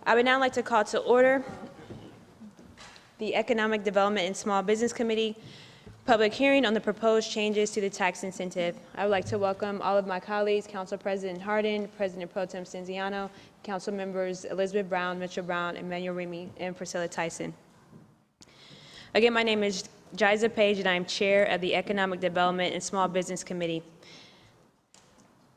I would now like to call to order the Economic Development and Small Business Committee public hearing on the proposed changes to the tax incentive. I would like to welcome all of my colleagues, Council President Hardin, President Pro Tem Cinziano, Council Members Elizabeth Brown, Mitchell Brown, Emmanuel Remy, and Priscilla Tyson. Again, my name is Jaiza Page, and I am Chair of the Economic Development and Small Business Committee.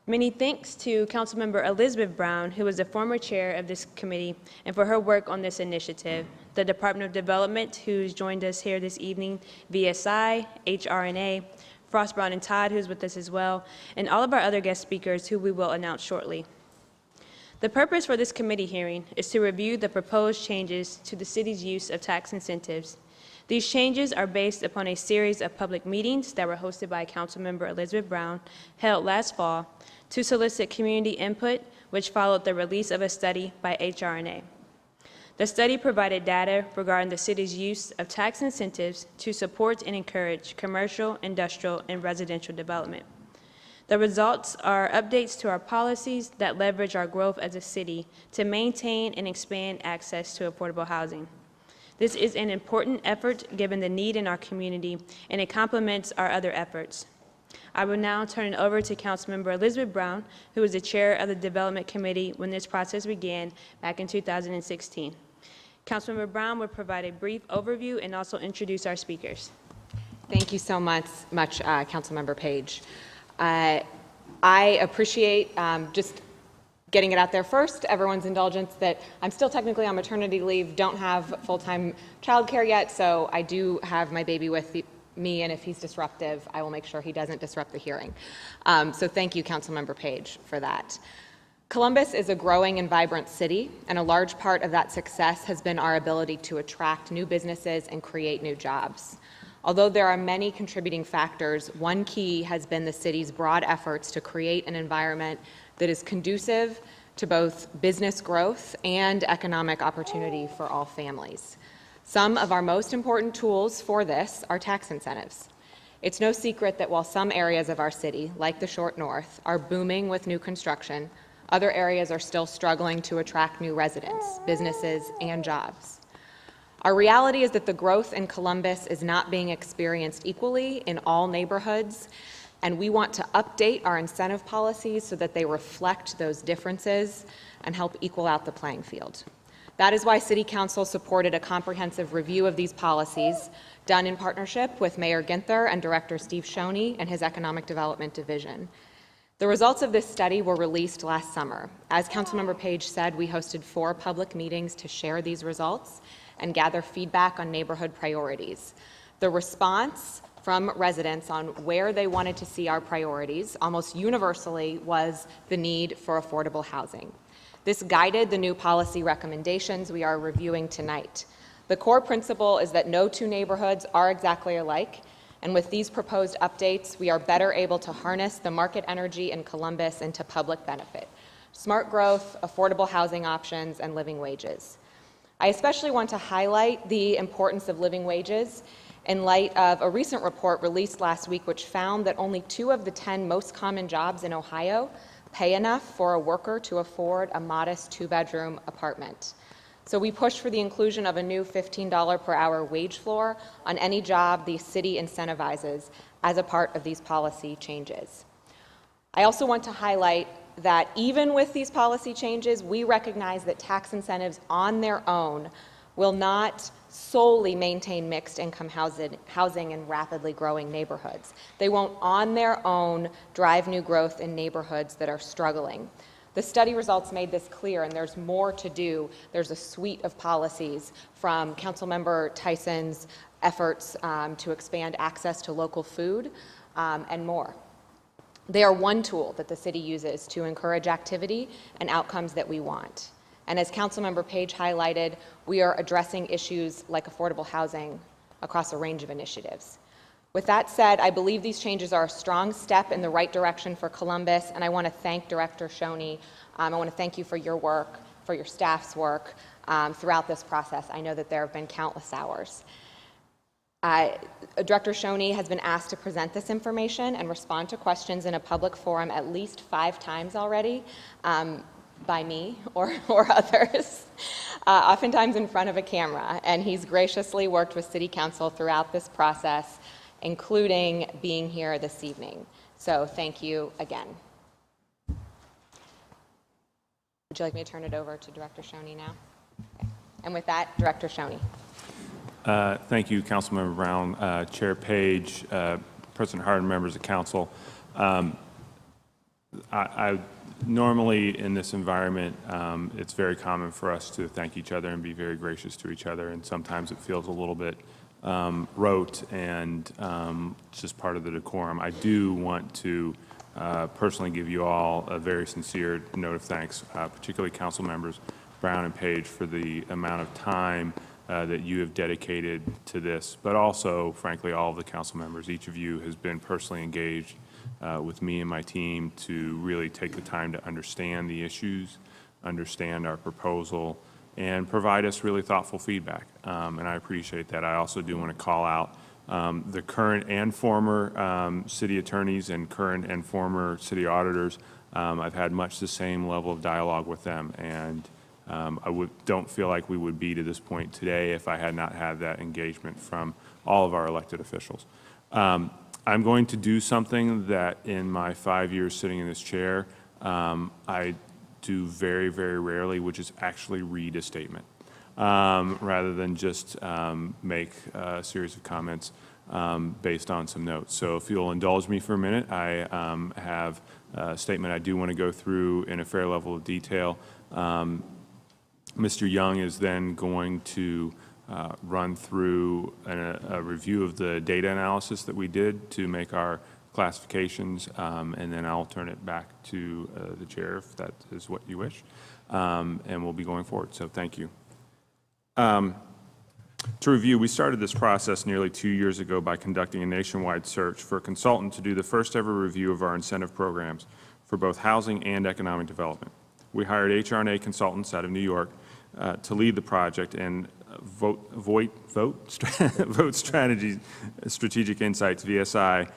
Many thanks to Councilmember Elizabeth Brown, who was the former chair of this committee, and for her work on this initiative. The Department of Development, who's joined us here this evening, VSI, HRNA, Frost Brown and Todd, who's with us as well, and all of our other guest speakers who we will announce shortly. The purpose for this committee hearing is to review the proposed changes to the city's use of tax incentives. These changes are based upon a series of public meetings that were hosted by Councilmember Elizabeth Brown, held last fall, to solicit community input, which followed the release of a study by HRNA. The study provided data regarding the city's use of tax incentives to support and encourage commercial, industrial, and residential development. The results are updates to our policies that leverage our growth as a city to maintain and expand access to affordable housing. This is an important effort given the need in our community, and it complements our other efforts. I will now turn it over to Councilmember Elizabeth Brown, who was the chair of the Development Committee when this process began back in 2016. Councilmember Brown will provide a brief overview and also introduce our speakers. Thank you so much, Councilmember Page. I appreciate just getting it out there first, everyone's indulgence that I'm still technically on maternity leave, don't have full-time childcare yet, so I do have my baby with me, and if he's disruptive, I will make sure he doesn't disrupt the hearing. So thank you, Councilmember Page, for that. Columbus is a growing and vibrant city, and a large part of that success has been our ability to attract new businesses and create new jobs. Although there are many contributing factors, one key has been the city's broad efforts to create an environment that is conducive to both business growth and economic opportunity for all families. Some of our most important tools for this are tax incentives. It's no secret that while some areas of our city, like the Short North, are booming with new construction, other areas are still struggling to attract new residents, businesses, and jobs. Our reality is that the growth in Columbus is not being experienced equally in all neighborhoods, and we want to update our incentive policies so that they reflect those differences and help equal out the playing field. That is why City Council supported a comprehensive review of these policies done in partnership with Mayor Ginther and Director Steve Shoney and his Economic Development Division. The results of this study were released last summer. As Councilmember Page said, we hosted 4 public meetings to share these results and gather feedback on neighborhood priorities. The response from residents on where they wanted to see our priorities almost universally was the need for affordable housing. This guided the new policy recommendations we are reviewing tonight. The core principle is that no two neighborhoods are exactly alike, and with these proposed updates, we are better able to harness the market energy in Columbus into public benefit: smart growth, affordable housing options, and living wages. I especially want to highlight the importance of living wages in light of a recent report released last week which found that only 2 of the 10 most common jobs in Ohio pay enough for a worker to afford a modest 2-bedroom apartment. So we push for the inclusion of a new $15 per hour wage floor on any job the city incentivizes as a part of these policy changes. I also want to highlight that even with these policy changes, we recognize that tax incentives on their own will not solely maintain mixed income housing in rapidly growing neighborhoods. They won't on their own drive new growth in neighborhoods that are struggling. The study results made this clear, and there's more to do. There's a suite of policies from Councilmember Tyson's efforts to expand access to local food and more. They are one tool that the city uses to encourage activity and outcomes that we want. And as Councilmember Page highlighted, we are addressing issues like affordable housing across a range of initiatives. With that said, I believe these changes are a strong step in the right direction for Columbus, and I want to thank Director Shoney. I want to thank you for your work, for your staff's work throughout this process. I know that there have been countless hours. Director Shoney has been asked to present this information and respond to questions in a public forum at least 5 times already. by me or others, oftentimes in front of a camera, and he's graciously worked with City Council throughout this process, including being here this evening. So thank you again. Would you like me to turn it over to Director Shoney now? Okay. And with that, Director Shoney. Thank you, Councilmember Brown, Chair Page, President Hardin, members of council. I normally in this environment, it's very common for us to thank each other and be very gracious to each other, and sometimes it feels a little bit rote and it's just part of the decorum. I do want to personally give you all a very sincere note of thanks, particularly council members Brown and Page, for the amount of time that you have dedicated to this, but also, frankly, all of the council members. Each of you has been personally engaged with me and my team to really take the time to understand the issues, understand our proposal, and provide us really thoughtful feedback. And I appreciate that. I also do want to call out the current and former city attorneys and current and former city auditors. I've had much the same level of dialogue with them, and don't feel like we would be to this point today if I had not had that engagement from all of our elected officials. I'm going to do something that in my 5 years sitting in this chair, I do very, very rarely, which is actually read a statement rather than just make a series of comments based on some notes. So if you'll indulge me for a minute, I have a statement I do want to go through in a fair level of detail. Mr. Young is then going to run through a review of the data analysis that we did to make our classifications, and then I'll turn it back to the chair if that is what you wish, and we'll be going forward. So thank you. To review, we started this process nearly 2 years ago by conducting a nationwide search for a consultant to do the first ever review of our incentive programs for both housing and economic development. We hired HR&A consultants out of New York to lead the project and Vote Strategic Insights, VSI,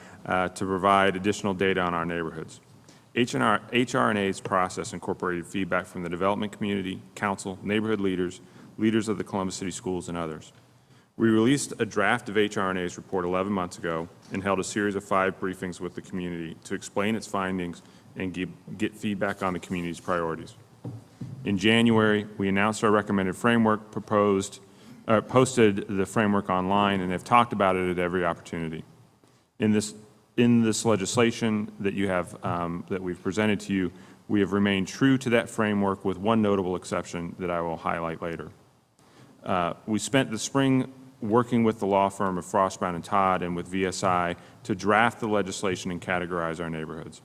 to provide additional data on our neighborhoods. HR&A's process incorporated feedback from the development community, council, neighborhood leaders, leaders of the Columbus City Schools, and others. We released a draft of HR&A's report 11 months ago and held a series of 5 briefings with the community to explain its findings and get feedback on the community's priorities. In January, we announced our recommended framework, posted the framework online, and have talked about it at every opportunity. In this legislation that you have that we've presented to you, we have remained true to that framework with one notable exception that I will highlight later. We spent the spring working with the law firm of Frost, Brown & Todd and with VSI to draft the legislation and categorize our neighborhoods.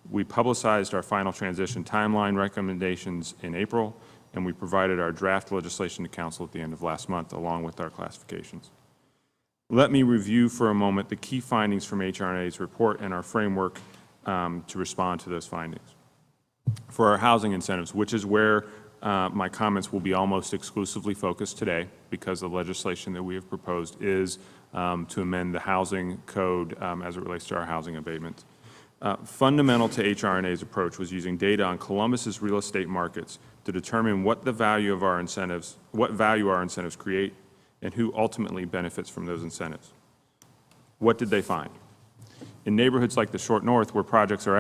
We publicized our final transition timeline recommendations in April, and we provided our draft legislation to council at the end of last month, along with our classifications. Let me review for a moment the key findings from HR&A's report and our framework to respond to those findings. For our housing incentives, which is where my comments will be almost exclusively focused today, because the legislation that we have proposed is to amend the housing code as it relates to our housing abatement. Fundamental to HR&A's approach was using data on Columbus's real estate markets to determine what value our incentives create and who ultimately benefits from those incentives. What did they find? In neighborhoods like the Short North, where projects are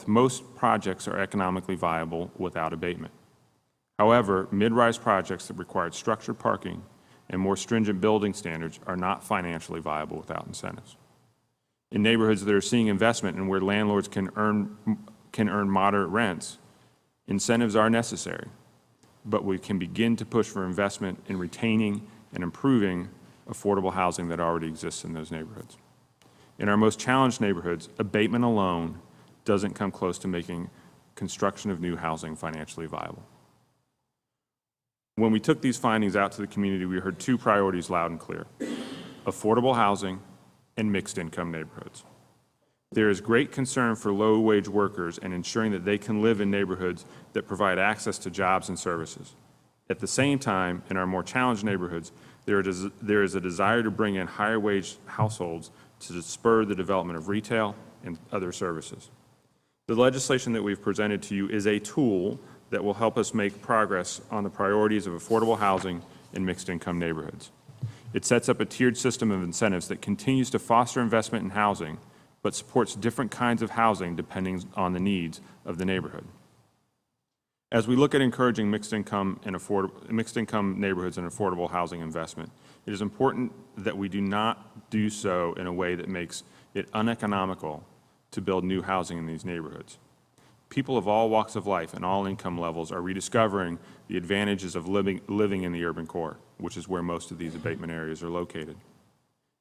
most projects are economically viable without abatement. However, mid-rise projects that required structured parking and more stringent building standards are not financially viable without incentives. In neighborhoods that are seeing investment and where landlords can earn moderate rents, incentives are necessary, but we can begin to push for investment in retaining and improving affordable housing that already exists in those neighborhoods. In our most challenged neighborhoods, abatement alone doesn't come close to making construction of new housing financially viable. When we took these findings out to the community, we heard 2 priorities loud and clear: affordable housing and mixed income neighborhoods. There is great concern for low-wage workers and ensuring that they can live in neighborhoods that provide access to jobs and services. At the same time, in our more challenged neighborhoods, there is a desire to bring in higher-wage households to spur the development of retail and other services. The legislation that we've presented to you is a tool that will help us make progress on the priorities of affordable housing in mixed-income neighborhoods. It sets up a tiered system of incentives that continues to foster investment in housing, but supports different kinds of housing depending on the needs of the neighborhood. As we look at encouraging mixed-income neighborhoods and affordable housing investment, it is important that we do not do so in a way that makes it uneconomical to build new housing in these neighborhoods. People of all walks of life and all income levels are rediscovering the advantages of living in the urban core, which is where most of these abatement areas are located,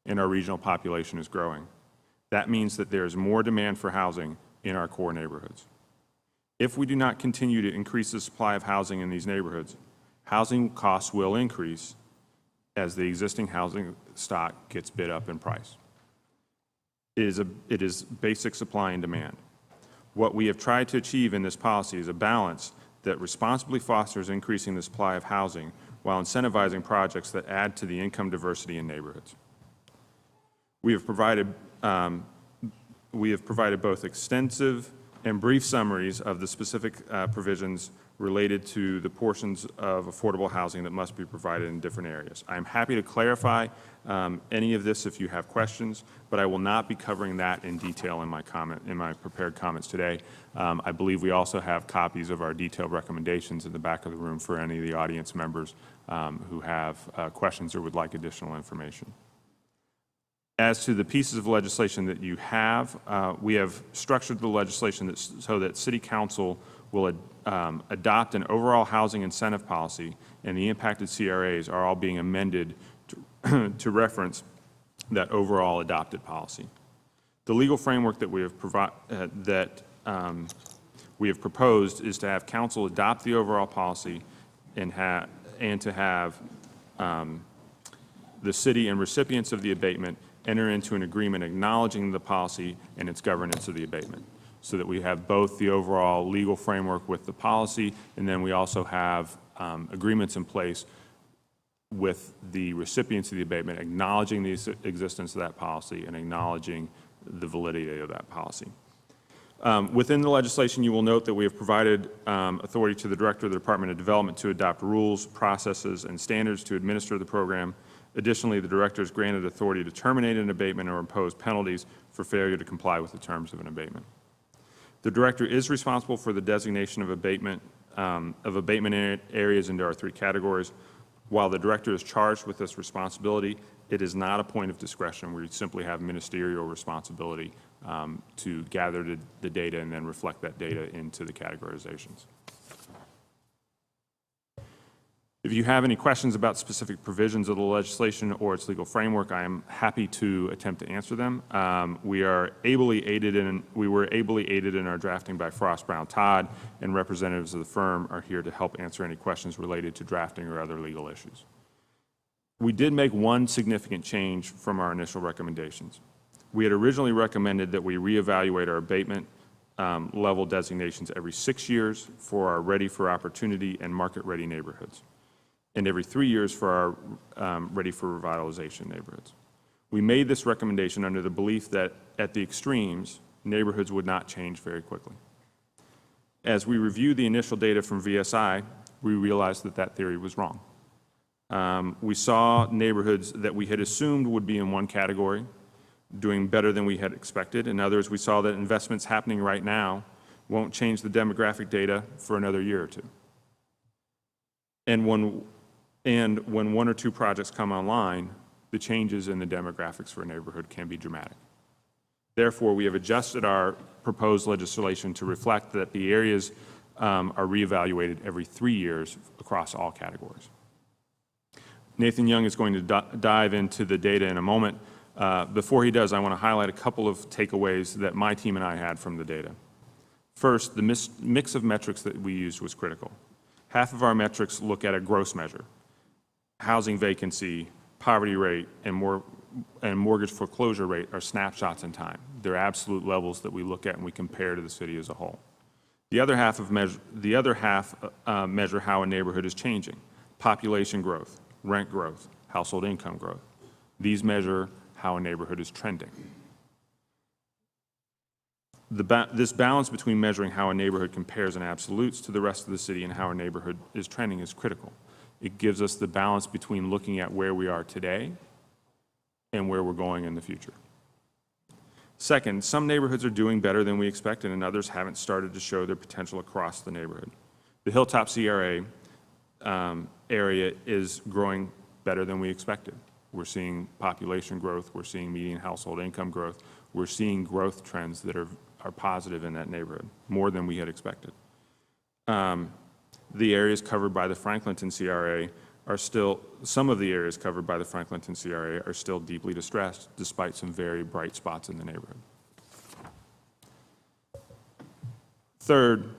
and our regional population is growing. That means that there is more demand for housing in our core neighborhoods. If we do not continue to increase the supply of housing in these neighborhoods, housing costs will increase as the existing housing stock gets bid up in price. It is basic supply and demand. What we have tried to achieve in this policy is a balance that responsibly fosters increasing the supply of housing while incentivizing projects that add to the income diversity in neighborhoods. We have provided both extensive and brief summaries of the specific provisions related to the portions of affordable housing that must be provided in different areas. I am happy to clarify any of this if you have questions, but I will not be covering that in detail in my prepared comments today. I believe we also have copies of our detailed recommendations in the back of the room for any of the audience members who have questions or would like additional information. As to the pieces of legislation that you have, we have structured the legislation so that City Council will adopt an overall housing incentive policy, and the impacted CRAs are all being amended to reference that overall adopted policy. The legal framework that we have proposed is to have Council adopt the overall policy and to have the City and recipients of the abatement enter into an agreement acknowledging the policy and its governance of the abatement, so that we have both the overall legal framework with the policy, and then we also have agreements in place with the recipients of the abatement acknowledging the existence of that policy and acknowledging the validity of that policy. Within the legislation, you will note that we have provided authority to the Director of the Department of Development to adopt rules, processes, and standards to administer the program. Additionally, the Director is granted authority to terminate an abatement or impose penalties for failure to comply with the terms of an abatement. The Director is responsible for the designation of abatement areas into our three categories. While the Director is charged with this responsibility, it is not a point of discretion. We simply have ministerial responsibility to gather the data and then reflect that data into the categorizations. If you have any questions about specific provisions of the legislation or its legal framework, I am happy to attempt to answer them. We were ably aided in our drafting by Frost Brown Todd, and representatives of the firm are here to help answer any questions related to drafting or other legal issues. We did make one significant change from our initial recommendations. We had originally recommended that we reevaluate our abatement level designations every 6 years for our ready for opportunity and market-ready neighborhoods, and every 3 years for our ready for revitalization neighborhoods. We made this recommendation under the belief that at the extremes, neighborhoods would not change very quickly. As we reviewed the initial data from VSI, we realized that that theory was wrong. We saw neighborhoods that we had assumed would be in one category doing better than we had expected. In others, we saw that investments happening right now won't change the demographic data for another year or two. And when one or two projects come online, the changes in the demographics for a neighborhood can be dramatic. Therefore, we have adjusted our proposed legislation to reflect that the areas are reevaluated every 3 years across all categories. Nathan Young is going to dive into the data in a moment. Before he does, I want to highlight a couple of takeaways that my team and I had from the data. First, the mix of metrics that we used was critical. Half of our metrics look at a gross measure. Housing vacancy, poverty rate, and mortgage foreclosure rate are snapshots in time. They're absolute levels that we look at and we compare to the city as a whole. The other half measure how a neighborhood is changing: population growth, rent growth, household income growth. These measure how a neighborhood is trending. This balance between measuring how a neighborhood compares in absolutes to the rest of the city and how a neighborhood is trending is critical. It gives us the balance between looking at where we are today and where we're going in the future. Second, some neighborhoods are doing better than we expected, and others haven't started to show their potential across the neighborhood. The Hilltop CRA area is growing better than we expected. We're seeing population growth, we're seeing median household income growth, we're seeing growth trends that are positive in that neighborhood, more than we had expected. The areas covered by the Franklinton CRA are still, some of the areas covered by the Franklinton CRA are still deeply distressed, despite some very bright spots in the neighborhood. Third,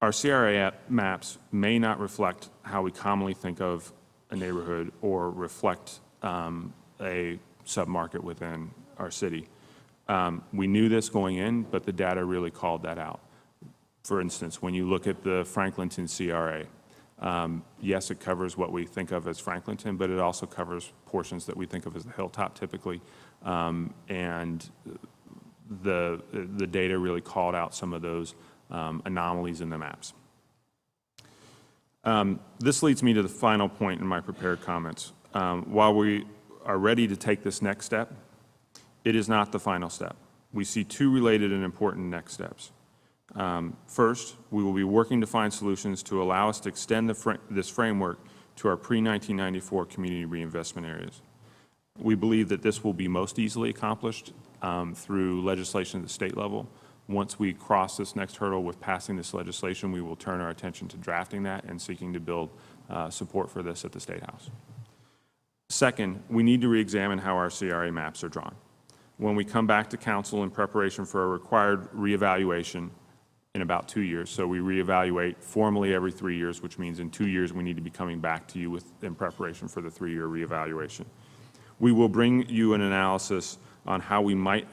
our CRA maps may not reflect how we commonly think of a neighborhood or reflect a submarket within our city. We knew this going in, but the data really called that out. For instance, when you look at the Franklinton CRA, yes, it covers what we think of as Franklinton, but it also covers portions that we think of as the Hilltop typically, and the data really called out some of those anomalies in the maps. This leads me to the final point in my prepared comments. While we are ready to take this next step, it is not the final step. We see two related and important next steps. First, we will be working to find solutions to allow us to extend this framework to our pre-1994 community reinvestment areas. We believe that this will be most easily accomplished through legislation at the state level. Once we cross this next hurdle with passing this legislation, we will turn our attention to drafting that and seeking to build support for this at the State House. Second, we need to re-examine how our CRA maps are drawn. When we come back to council in preparation for a required reevaluation in about 2 years, so we reevaluate formally every 3 years, which means in 2 years we need to be coming back to you in preparation for the 3-year reevaluation. We will bring you an analysis on how we might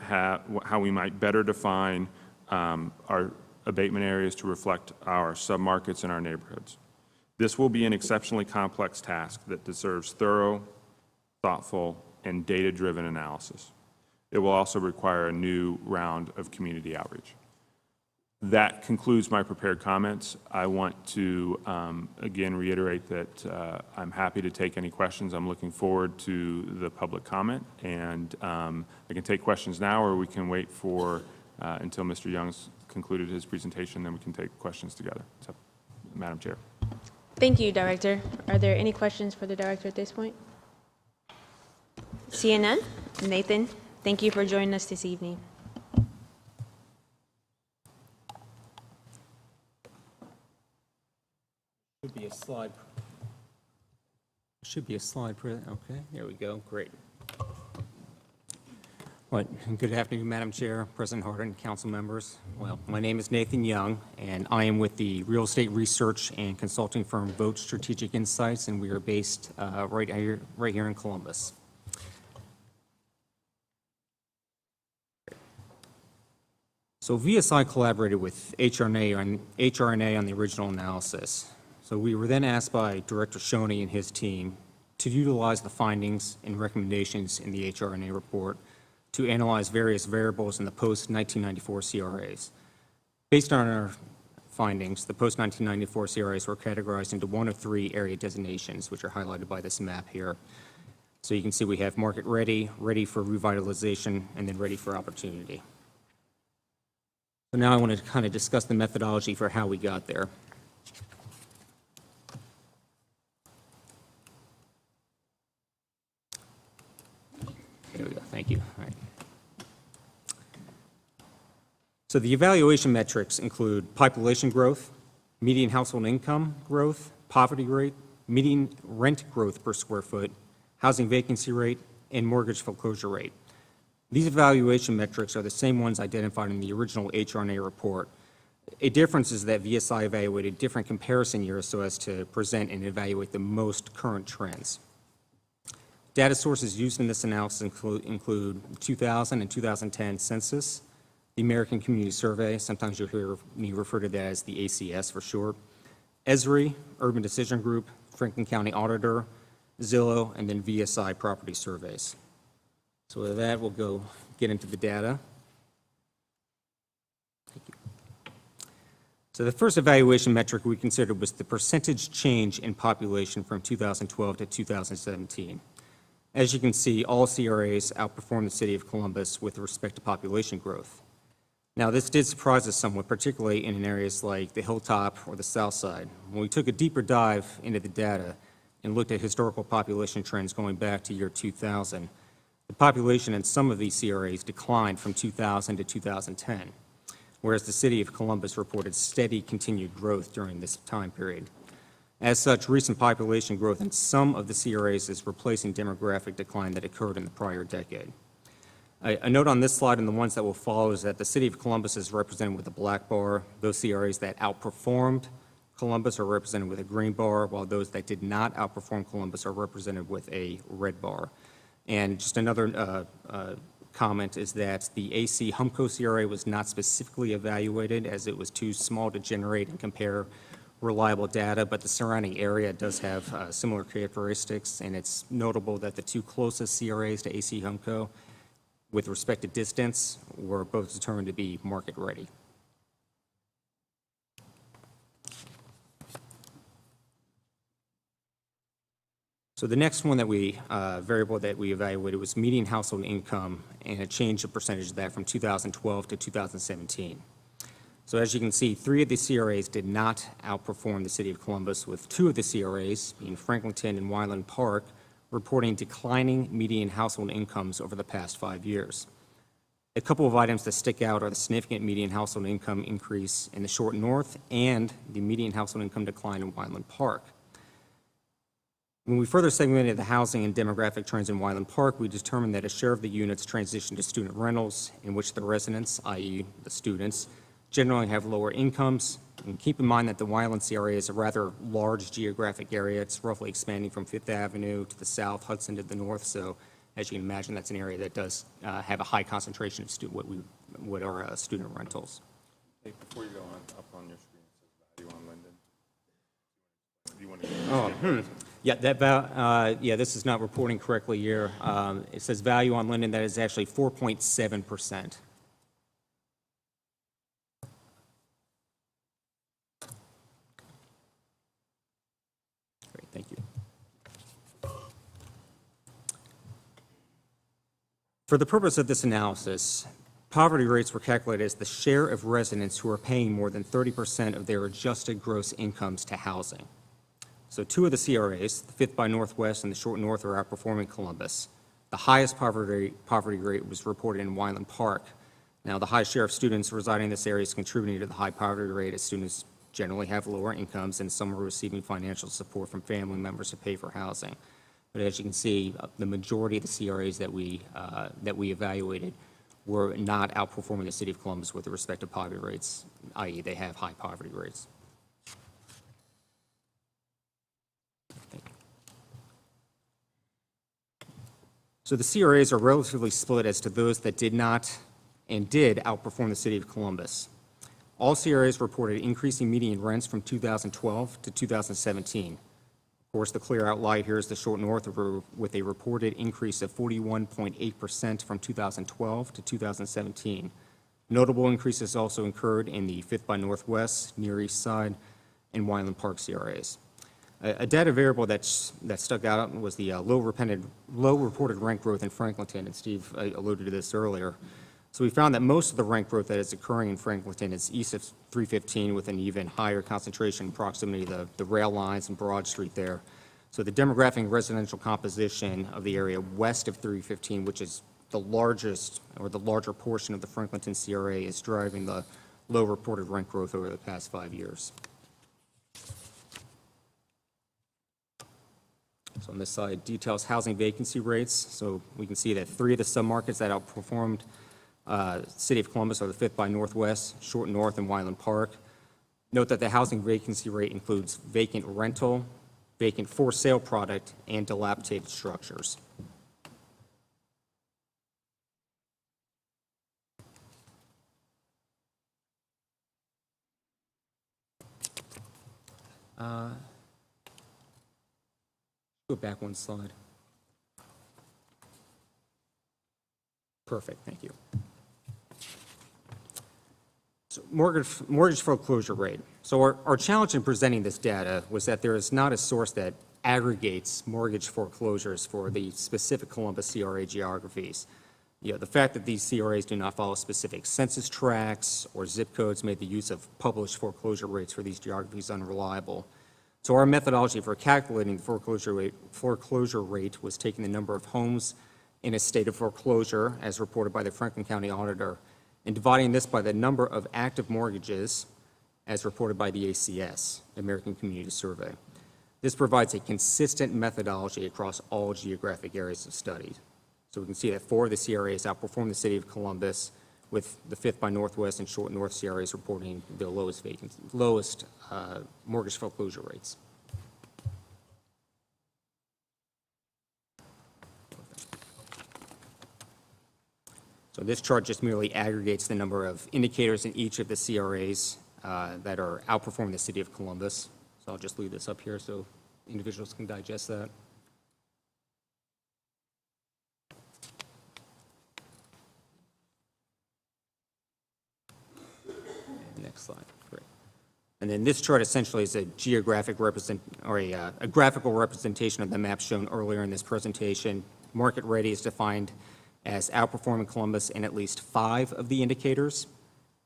better define our abatement areas to reflect our submarkets and our neighborhoods. This will be an exceptionally complex task that deserves thorough, thoughtful, and data-driven analysis. It will also require a new round of community outreach. That concludes my prepared comments. I want to, again, reiterate that I'm happy to take any questions. I'm looking forward to the public comment, and I can take questions now, or we can wait for until Mr. Young's concluded his presentation, then we can take questions together. So, Madam Chair. Thank you, Director. Are there any questions for the Director at this point? Seeing none, Nathan, thank you for joining us this evening. Should be a slide. Okay, there we go. Great. Well, good afternoon, Madam Chair, President Harden, council members. Well, my name is Nathan Young, and I am with the real estate research and consulting firm Vote Strategic Insights, and we are based right here in Columbus. So VSI collaborated with HRNA on the original analysis. So we were then asked by Director Shoney and his team to utilize the findings and recommendations in the HRNA report to analyze various variables in the post-1994 CRAs. Based on our findings, the post-1994 CRAs were categorized into one of 3 area designations, which are highlighted by this map here. So you can see we have market ready, ready for revitalization, and then ready for opportunity. So now I want to kind of discuss the methodology for how we got there. There we go. Thank you. All right. So the evaluation metrics include population growth, median household income growth, poverty rate, median rent growth per square foot, housing vacancy rate, and mortgage foreclosure rate. These evaluation metrics are the same ones identified in the original HRNA report. A difference is that VSI evaluated different comparison years so as to present and evaluate the most current trends. Data sources used in this analysis include 2000 and 2010 census, the American Community Survey, sometimes you'll hear me refer to that as the ACS for short, ESRI, Urban Decision Group, Franklin County Auditor, Zillow, and then VSI property surveys. So with that, we'll get into the data. So the first evaluation metric we considered was the percentage change in population from 2012 to 2017. As you can see, all CRAs outperformed the city of Columbus with respect to population growth. Now, this did surprise us somewhat, particularly in areas like the Hilltop or the South Side. When we took a deeper dive into the data and looked at historical population trends going back to year 2000, the population in some of these CRAs declined from 2000 to 2010, whereas the city of Columbus reported steady continued growth during this time period. As such, recent population growth in some of the CRAs is replacing demographic decline that occurred in the prior decade. A note on this slide and the ones that will follow is that the city of Columbus is represented with a black bar. Those CRAs that outperformed Columbus are represented with a green bar, while those that did not outperform Columbus are represented with a red bar. And just another comment is that the AC Humco CRA was not specifically evaluated as it was too small to generate and compare reliable data, but the surrounding area does have similar characteristics, and it's notable that the two closest CRAs to AC Humco, with respect to distance, were both determined to be market ready. So the next one that variable that we evaluated was median household income and a change of percentage of that from 2012 to 2017. So as you can see, 3 of the CRAs did not outperform the city of Columbus, with 2 of the CRAs, being Franklinton and Wyland Park, reporting declining median household incomes over the past 5 years. A couple of items that stick out are the significant median household income increase in the Short North and the median household income decline in Wyland Park. When we further segmented the housing and demographic trends in Wyland Park, we determined that a share of the units transitioned to student rentals, in which the residents, i.e. the students, generally have lower incomes. And keep in mind that the Wyland CRA is a rather large geographic area. It's roughly expanding from Fifth Avenue to the south, Hudson to the north. So as you can imagine, that's an area that does have a high concentration of what are student rentals. Hey, before you go on, up on your screen, it says value on Linden. Do you want to Yeah, this is not reporting correctly here. It says value on Linden, that is actually 4.7%. Great, thank you. For the purpose of this analysis, poverty rates were calculated as the share of residents who are paying more than 30% of their adjusted gross incomes to housing. So 2 of the CRAs, the Fifth by Northwest and the Short North, are outperforming Columbus. The highest poverty rate was reported in Wyland Park. Now, the high share of students residing in this area is contributing to the high poverty rate, as students generally have lower incomes and some are receiving financial support from family members to pay for housing. But as you can see, the majority of the CRAs that we evaluated were not outperforming the city of Columbus with respect to poverty rates, i.e. they have high poverty rates. So the CRAs are relatively split as to those that did not and did outperform the city of Columbus. All CRAs reported increasing median rents from 2012 to 2017. Of course, the clear outlier here is the Short North with a reported increase of 41.8% from 2012 to 2017. Notable increases also occurred in the Fifth by Northwest, Near East Side, and Wyland Park CRAs. A data variable that stuck out was the low reported rent growth in Franklinton, and Steve alluded to this earlier. So we found that most of the rent growth that is occurring in Franklinton is east of 315, with an even higher concentration in proximity to the rail lines and Broad Street there. So the demographic and residential composition of the area west of 315, which is the largest or the larger portion of the Franklinton CRA, is driving the low reported rent growth over the past 5 years. So on this slide details housing vacancy rates. So we can see that 3 of the submarkets that outperformed City of Columbus are the Fifth by Northwest, Short North, and Wyland Park. Note that the housing vacancy rate includes vacant rental, vacant for sale product, and dilapidated structures. Go back one slide. Perfect, thank you. So mortgage foreclosure rate. So our challenge in presenting this data was that there is not a source that aggregates mortgage foreclosures for the specific Columbus CRA geographies. The fact that these CRAs do not follow specific census tracts or zip codes made the use of published foreclosure rates for these geographies unreliable. So our methodology for calculating the foreclosure rate was taking the number of homes in a state of foreclosure, as reported by the Franklin County Auditor, and dividing this by the number of active mortgages, as reported by the ACS, American Community Survey. This provides a consistent methodology across all geographic areas of study. So we can see that 4 of the CRAs outperform the city of Columbus, with the 5th by Northwest and Short North CRAs reporting the lowest mortgage foreclosure rates. So this chart just merely aggregates the number of indicators in each of the CRAs that are outperforming the city of Columbus. So I'll just leave this up here so individuals can digest that. Next slide, great. And then this chart essentially is a geographic a graphical representation of the map shown earlier in this presentation. Market ready is defined as outperforming Columbus in at least 5 of the indicators.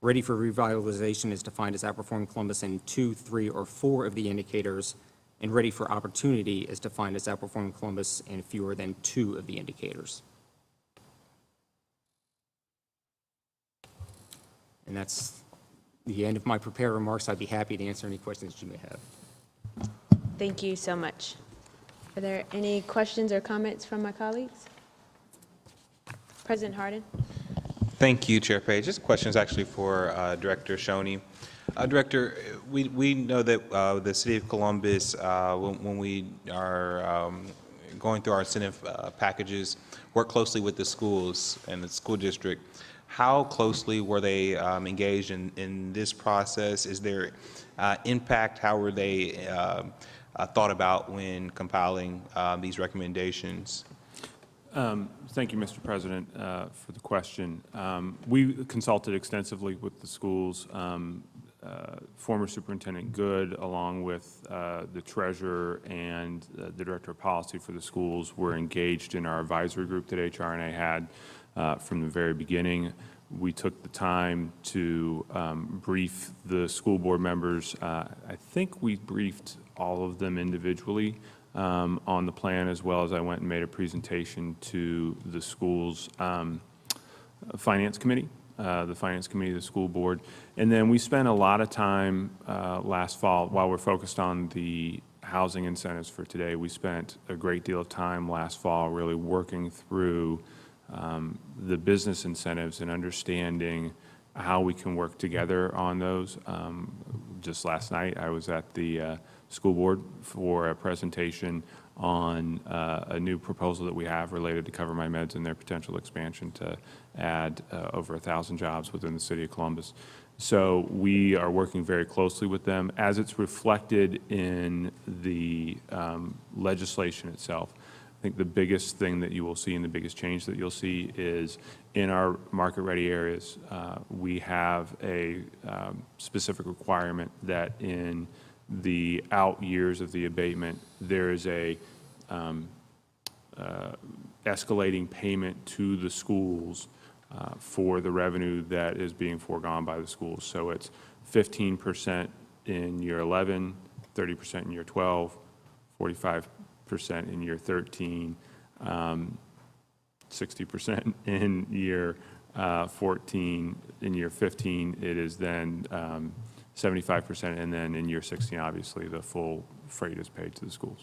Ready for revitalization is defined as outperforming Columbus in 2, 3, or 4 of the indicators. And ready for opportunity is defined as outperforming Columbus in fewer than 2 of the indicators. And that's the end of my prepared remarks. I'd be happy to answer any questions you may have. Thank you so much. Are there any questions or comments from my colleagues? President Harden. Thank you, Chair Page. This question is actually for Director Shoney. Director, we know that the City of Columbus, when we are going through our incentive packages, work closely with the schools and the school district. How closely were they engaged in this process? Is there impact? How were they thought about when compiling these recommendations? Thank you, Mr. President, for the question. We consulted extensively with the schools. Former Superintendent Good, along with the treasurer and the director of policy for the schools, were engaged in our advisory group that HRNA had from the very beginning. We took the time to brief the school board members. I think we briefed all of them individually on the plan, as well as I went and made a presentation to the school's finance committee, the finance committee of the school board. And then we spent a lot of time last fall, while we're focused on the housing incentives for today, we spent a great deal of time last fall really working through the business incentives and understanding how we can work together on those. Just last night, I was at the school board for a presentation on a new proposal that we have related to Cover My Meds and their potential expansion to add over 1,000 jobs within the city of Columbus. So we are working very closely with them as it's reflected in the legislation itself. I think the biggest thing that you will see and the biggest change that you'll see is in our market-ready areas, we have a specific requirement that in the out years of the abatement, there is a escalating payment to the schools for the revenue that is being foregone by the schools. So it's 15% in year 11, 30% in year 12, 45% in year 13, 60% in year 14. In year 15, it is then 75%, and then in year 16, obviously, the full freight is paid to the schools.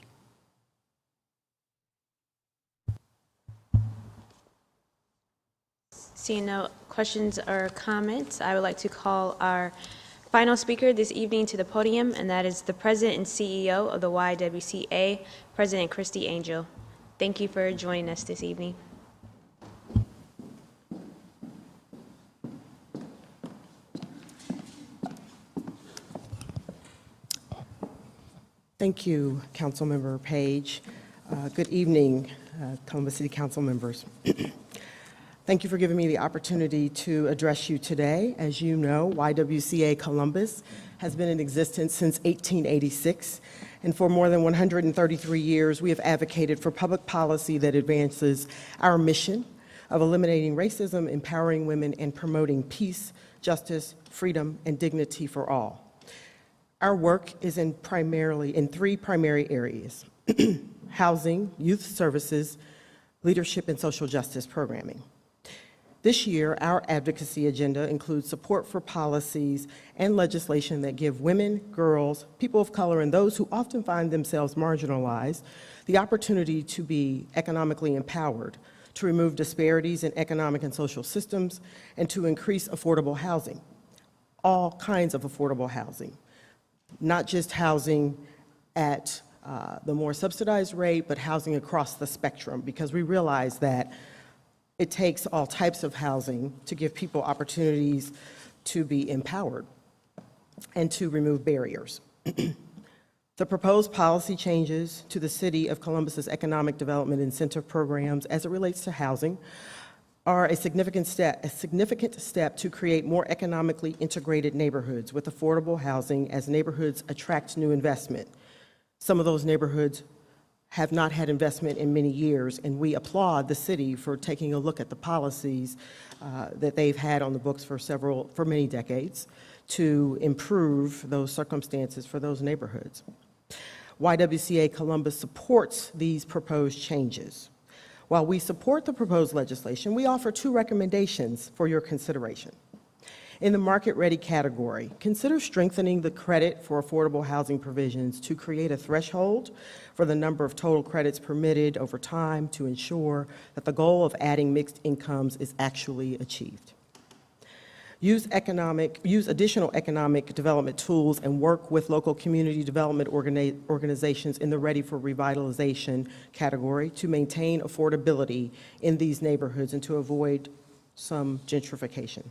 Seeing no questions or comments, I would like to call our final speaker this evening to the podium, and that is the President and CEO of the YWCA, President Christy Angel. Thank you for joining us this evening. Thank you, Councilmember Page. Good evening, Columbus City Council members. Thank you for giving me the opportunity to address you today. As you know, YWCA Columbus has been in existence since 1886, and for more than 133 years, we have advocated for public policy that advances our mission of eliminating racism, empowering women, and promoting peace, justice, freedom, and dignity for all. Our work is primarily in three primary areas: housing, youth services, leadership, and social justice programming. This year, our advocacy agenda includes support for policies and legislation that give women, girls, people of color, and those who often find themselves marginalized the opportunity to be economically empowered, to remove disparities in economic and social systems, and to increase affordable housing. All kinds of affordable housing, not just housing at the more subsidized rate, but housing across the spectrum, because we realize that it takes all types of housing to give people opportunities to be empowered and to remove barriers. The proposed policy changes to the City of Columbus's economic development incentive programs as it relates to housing are a significant step to create more economically integrated neighborhoods with affordable housing as neighborhoods attract new investment. Some of those neighborhoods have not had investment in many years, and we applaud the city for taking a look at the policies that they've had on the books for many decades to improve those circumstances for those neighborhoods. YWCA Columbus supports these proposed changes. While we support the proposed legislation, we offer two recommendations for your consideration. In the market-ready category, consider strengthening the credit for affordable housing provisions to create a threshold for the number of total credits permitted over time to ensure that the goal of adding mixed incomes is actually achieved. Use additional economic development tools and work with local community development organizations in the Ready for Revitalization category to maintain affordability in these neighborhoods and to some gentrification.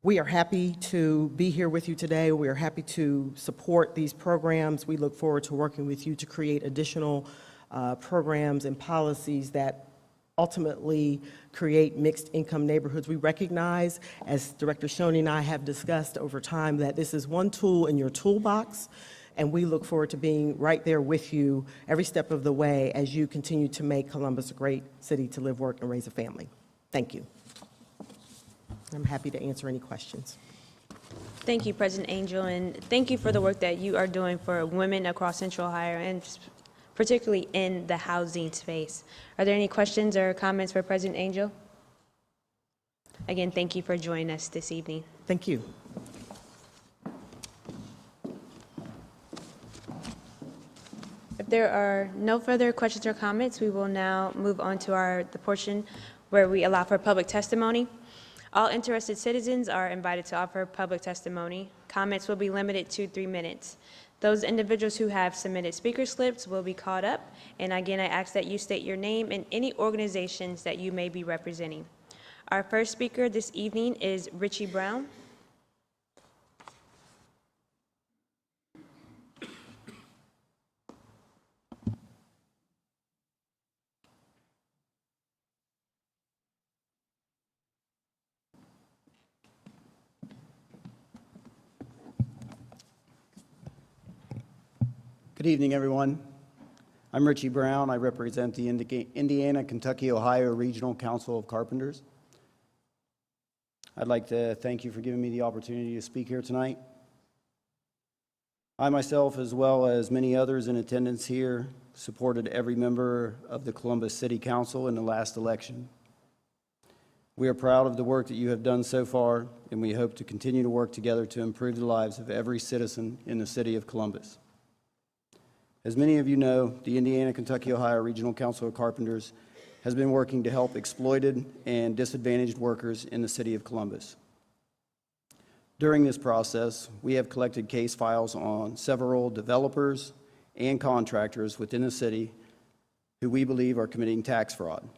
We are happy to be here with you today. We are happy to support these programs. We look forward to working with you to create additional programs and policies that ultimately create mixed income neighborhoods. We recognize, as Director Shoney and I have discussed over time, that this is one tool in your toolbox, and we look forward to being right there with you every step of the way as you continue to make Columbus a great city to live, work, and raise a family. Thank you. I'm happy to answer any questions. Thank you, President Angel, and thank you for the work that you are doing for women across Central Ohio and particularly in the housing space. Are there any questions or comments for President Angel? Again, thank you for joining us this evening. Thank you. If there are no further questions or comments, we will now move on to the portion where we allow for public testimony. All interested citizens are invited to offer public testimony. Comments will be limited to 3 minutes. Those individuals who have submitted speaker slips will be called up, and again, I ask that you state your name and any organizations that you may be representing. Our first speaker this evening is Richie Brown. Good evening, everyone. I'm Richie Brown. I represent the Indiana, Kentucky, Ohio Regional Council of Carpenters. I'd like to thank you for giving me the opportunity to speak here tonight. I myself, as well as many others in attendance here, supported every member of the Columbus City Council in the last election. We are proud of the work that you have done so far, and we hope to continue to work together to improve the lives of every citizen in the city of Columbus. As many of you know, the Indiana, Kentucky, Ohio Regional Council of Carpenters has been working to help exploited and disadvantaged workers in the city of Columbus. During this process, we have collected case files on several developers and contractors within the city who we believe are committing tax fraud.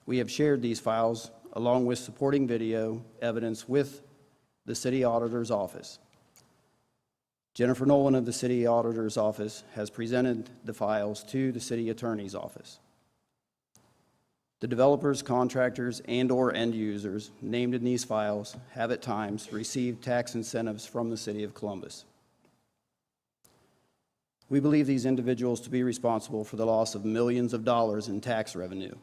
We have shared these files along with supporting video evidence with the City Auditor's Office. Jennifer Nolan of the City Auditor's Office has presented the files to the City Attorney's Office. The developers, contractors, and/or end users named in these files have at times received tax incentives from the City of Columbus. We believe these individuals to be responsible for the loss of millions of dollars in tax revenue.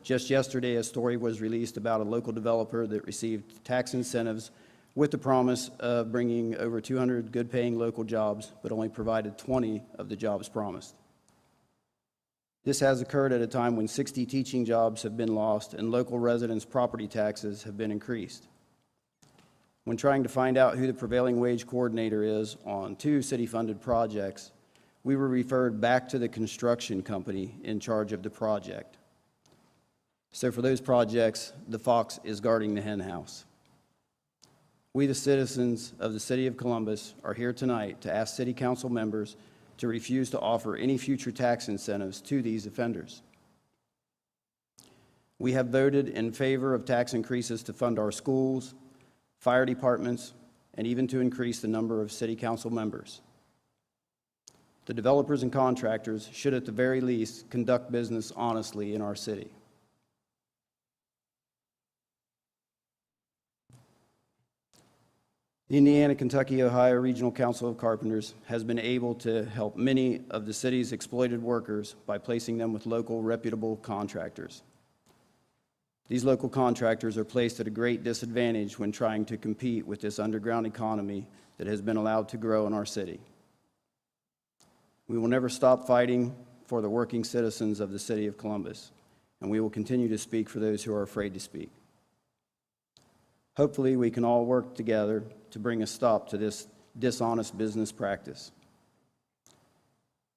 Just yesterday, a story was released about a local developer that received tax incentives with the promise of bringing over 200 good-paying local jobs, but only provided 20 of the jobs promised. This has occurred at a time when 60 teaching jobs have been lost and local residents' property taxes have been increased. When trying to find out who the prevailing wage coordinator is on 2 city-funded projects, we were referred back to the construction company in charge of the project. So for those projects, the fox is guarding the hen house. We, the citizens of the City of Columbus, are here tonight to ask City Council members to refuse to offer any future tax incentives to these offenders. We have voted in favor of tax increases to fund our schools, fire departments, and even to increase the number of City Council members. The developers and contractors should at the very least conduct business honestly in our city. The Indiana, Kentucky, Ohio Regional Council of Carpenters has been able to help many of the city's exploited workers by placing them with local reputable contractors. These local contractors are placed at a great disadvantage when trying to compete with this underground economy that has been allowed to grow in our city. We will never stop fighting for the working citizens of the City of Columbus, and we will continue to speak for those who are afraid to speak. Hopefully, we can all work together to bring a stop to this dishonest business practice.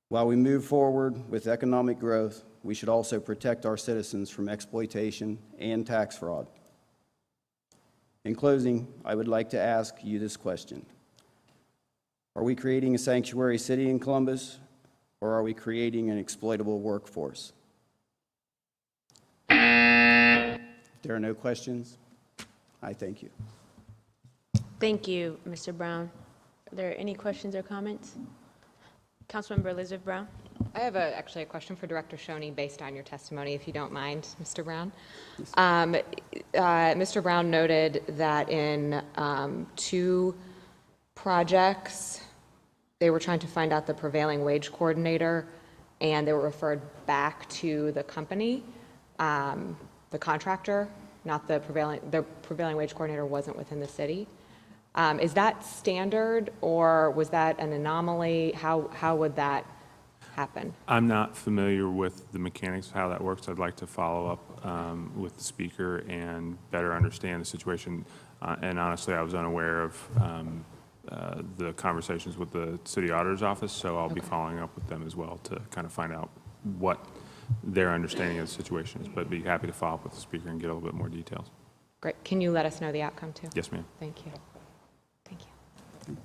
While we move forward with economic growth, we should also protect our citizens from exploitation and tax fraud. In closing, I would like to ask you this question. Are we creating a sanctuary city in Columbus, or are we creating an exploitable workforce? If there are no questions, I thank you. Thank you, Mr. Brown. Are there any questions or comments? Councilmember Elizabeth Brown. I have actually a question for Director Shoney based on your testimony, if you don't mind, Mr. Brown. Mr. Brown noted that in 2 projects, they were trying to find out the prevailing wage coordinator, and they were referred back to the company, the contractor, not the prevailing wage coordinator wasn't within the city. Is that standard, or was that an anomaly? How would that happen? I'm not familiar with the mechanics of how that works. I'd like to follow up with the speaker and better understand the situation. And honestly, I was unaware of the conversations with the city auditor's office, so I'll be following up with them as well to kind of find out what their understanding of the situation is, but be happy to follow up with the speaker and get a little bit more details. Great. Can you let us know the outcome too? Yes, ma'am. Thank you. Thank you.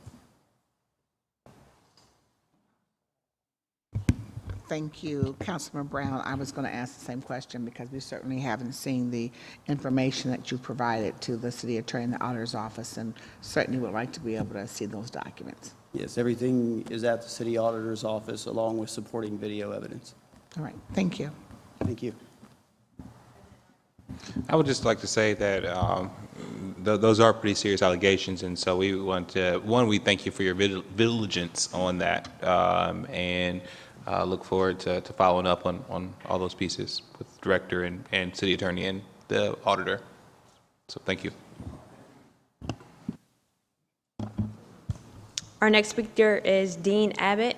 Thank you, Councilman Brown. I was going to ask the same question because we certainly haven't seen the information that you provided to the city attorney and the auditor's office, and certainly would like to be able to see those documents. Yes, everything is at the city auditor's office along with supporting video evidence. All right. Thank you. Thank you. I would just like to say that those are pretty serious allegations, and so we want to, we thank you for your diligence on that, and look forward to following up on all those pieces with the director and city attorney and the auditor. So thank you. Our next speaker is Dean Abbott.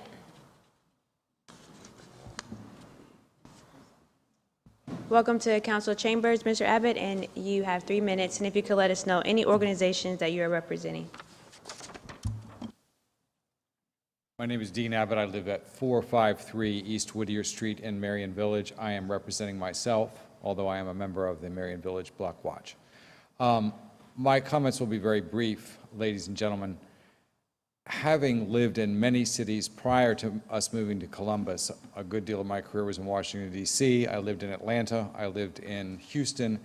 Welcome to Council Chambers, Mr. Abbott, and you have 3 minutes, and if you could let us know any organizations that you are representing. My name is Dean Abbott. I live at 453 East Whittier Street in Marion Village. I am representing myself, although I am a member of the Marion Village Block Watch. My comments will be very brief, ladies and gentlemen. Having lived in many cities prior to us moving to Columbus, a good deal of my career was in Washington, D.C. I lived in Atlanta. I lived in Houston,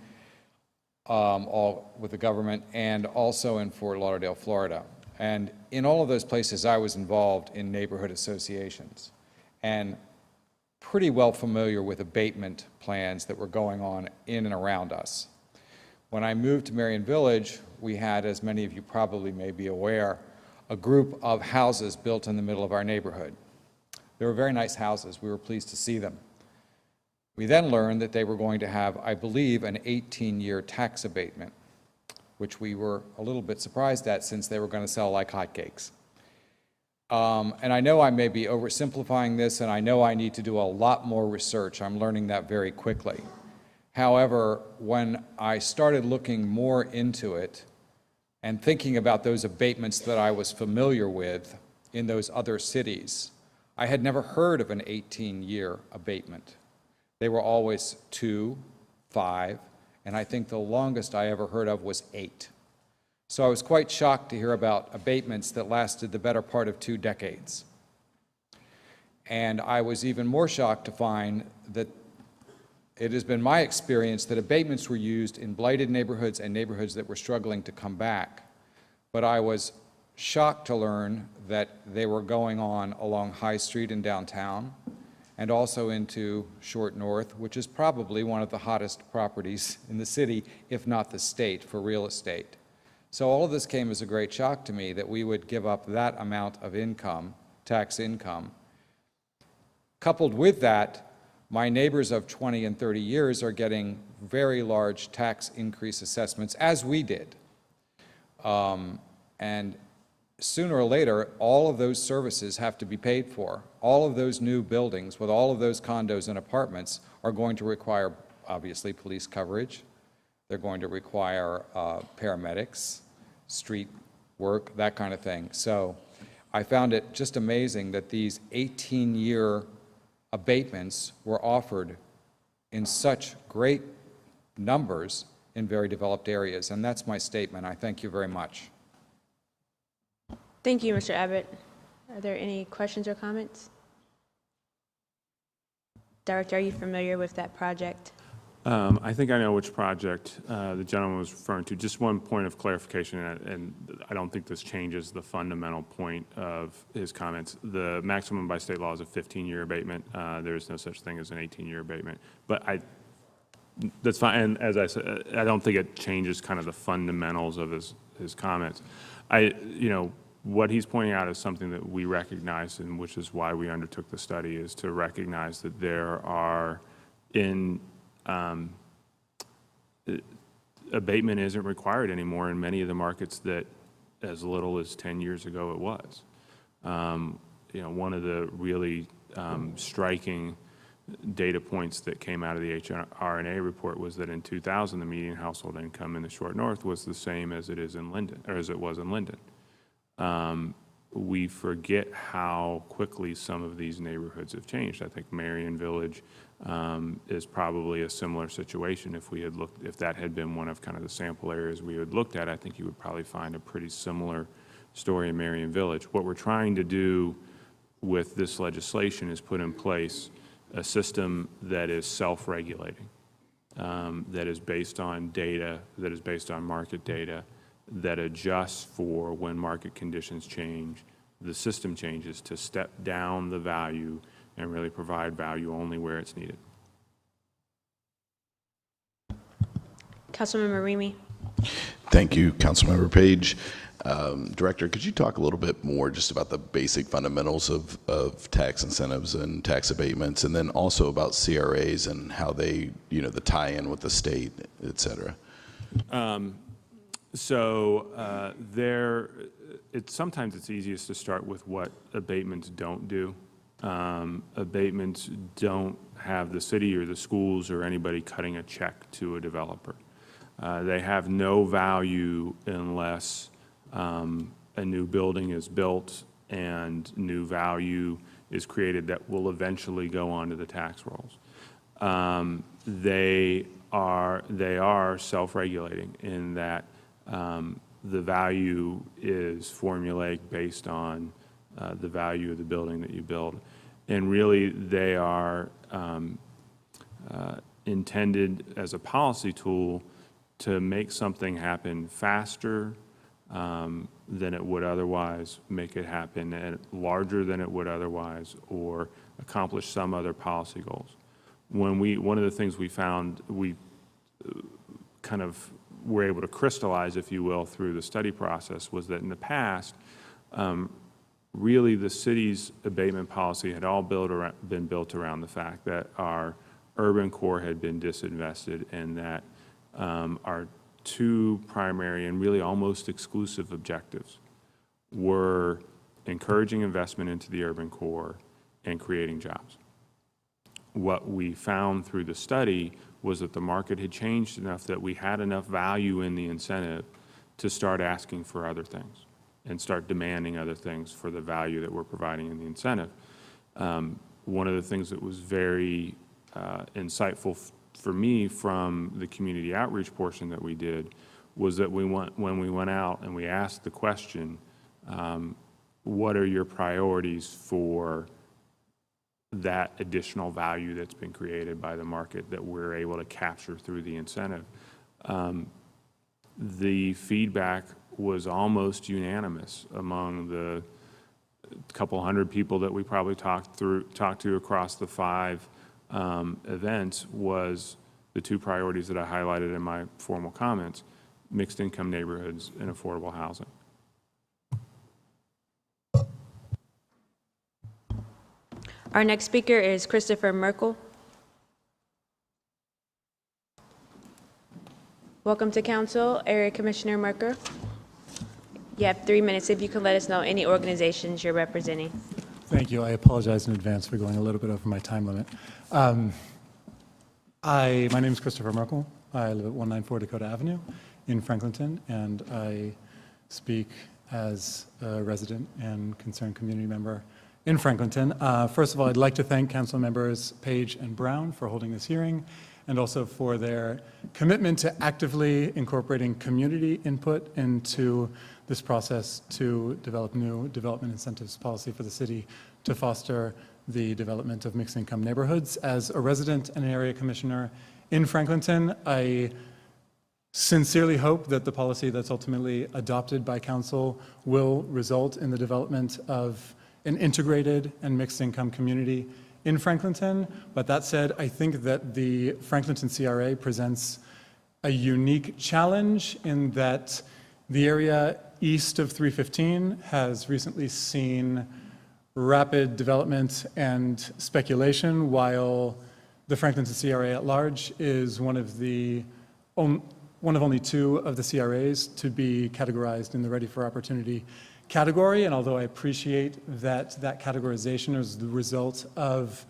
all with the government, and also in Fort Lauderdale, Florida. And in all of those places, I was involved in neighborhood associations. And pretty well familiar with abatement plans that were going on in and around us. When I moved to Marion Village, we had, as many of you probably may be aware, a group of houses built in the middle of our neighborhood. They were very nice houses. We were pleased to see them. We then learned that they were going to have, I believe, an 18-year tax abatement, which we were a little bit surprised at since they were going to sell like hotcakes. And I know I may be oversimplifying this, and I know I need to do a lot more research. I'm learning that very quickly. However, when I started looking more into it and thinking about those abatements that I was familiar with in those other cities, I had never heard of an 18-year abatement. They were always 2, 5, and I think the longest I ever heard of was 8. So I was quite shocked to hear about abatements that lasted the better part of 2 decades. And I was even more shocked to find that it has been my experience that abatements were used in blighted neighborhoods and neighborhoods that were struggling to come back. But I was shocked to learn that they were going on along High Street in downtown and also into Short North, which is probably one of the hottest properties in the city, if not the state, for real estate. So all of this came as a great shock to me, that we would give up that amount of income, tax income. Coupled with that, my neighbors of 20 and 30 years are getting very large tax increase assessments, as we did. And sooner or later, all of those services have to be paid for. All of those new buildings with all of those condos and apartments are going to require, obviously, police coverage. They're going to require paramedics, street work, that kind of thing. So I found it just amazing that these 18-year abatements were offered in such great numbers in very developed areas. And that's my statement. I thank you very much. Thank you, Mr. Abbott. Are there any questions or comments? Director, are you familiar with that project? I think I know which project the gentleman was referring to. Just one point of clarification, and I don't think this changes the fundamental point of his comments. The maximum by state law is a 15-year abatement. There is no such thing as an 18-year abatement. But that's fine. And as I said, I don't think it changes kind of the fundamentals of his comments. What he's pointing out is something that we recognize, and which is why we undertook the study, is to recognize that there are abatement isn't required anymore in many of the markets that as little as 10 years ago it was. One of the really striking data points that came out of the HRNA report was that in 2000, the median household income in the Short North was the same as it is in Linden, or as it was in Linden. We forget how quickly some of these neighborhoods have changed. I think Marion Village is probably a similar situation. If that had been one of kind of the sample areas we had looked at, I think you would probably find a pretty similar story in Marion Village. What we're trying to do with this legislation is put in place a system that is self-regulating, that is based on data, that is based on market data, that adjusts for when market conditions change. The system changes to step down the value and really provide value only where it's needed. Councilmember Remy. Thank you, Councilmember Page. Director, could you talk a little bit more just about the basic fundamentals of tax incentives and tax abatements, and then also about CRAs and how they, the tie-in with the state, et cetera? Sometimes it's easiest to start with what abatements don't do. Abatements don't have the city or the schools or anybody cutting a check to a developer. They have no value unless a new building is built and new value is created that will eventually go onto the tax rolls. They are self-regulating in that the value is formulaic based on the value of the building that you build. And really, they are intended as a policy tool to make something happen faster, than it would otherwise, make it happen, and larger than it would otherwise, or accomplish some other policy goals. One of the things we found, we kind of were able to crystallize, if you will, through the study process, was that in the past, really the city's abatement policy had all been built around the fact that our urban core had been disinvested, and that our two primary and really almost exclusive objectives were encouraging investment into the urban core and creating jobs. What we found through the study was that the market had changed enough that we had enough value in the incentive to start asking for other things and start demanding other things for the value that we're providing in the incentive. One of the things that was very insightful for me from the community outreach portion that we did was that when we went out and we asked the question, what are your priorities for that additional value that's been created by the market that we're able to capture through the incentive? The feedback was almost unanimous among the couple hundred people that we probably talked to across the 5 events, was the 2 priorities that I highlighted in my formal comments: mixed income neighborhoods and affordable housing. Our next speaker is Christopher Merkel. Welcome to council, Area Commissioner Merkel. You have 3 minutes if you can let us know any organizations you're representing. Thank you. I apologize in advance for going a little bit over my time limit. My name is Christopher Merkel. I live at 194 Dakota Avenue in Franklinton, and I speak as a resident and concerned community member in Franklinton. First of all, I'd like to thank council members Page and Brown for holding this hearing, and also for their commitment to actively incorporating community input into this process to develop new development incentives policy for the city to foster the development of mixed income neighborhoods. As a resident and area commissioner in Franklinton, I sincerely hope that the policy that's ultimately adopted by council will result in the development of an integrated and mixed income community in Franklinton. But that said, I think that the Franklinton CRA presents a unique challenge in that the area east of 315 has recently seen rapid development and speculation, while the Franklinton CRA at large is one of only 2 of the CRAs to be categorized in the Ready for Opportunity category. And although I appreciate that that categorization is the result of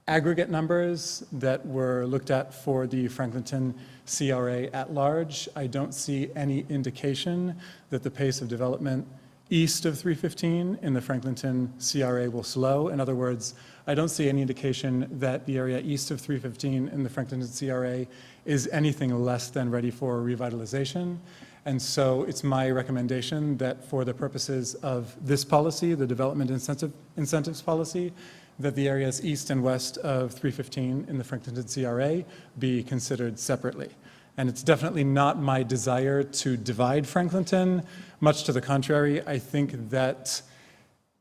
aggregate numbers that were looked at for the Franklinton CRA at large, I don't see any indication that the pace of development east of 315 in the Franklinton CRA will slow. In other words, I don't see any indication that the area east of 315 in the Franklinton CRA is anything less than ready for revitalization. And so it's my recommendation that for the purposes of this policy, the development incentives policy, that the areas east and west of 315 in the Franklinton CRA be considered separately. And it's definitely not my desire to divide Franklinton. Much to the contrary, I think that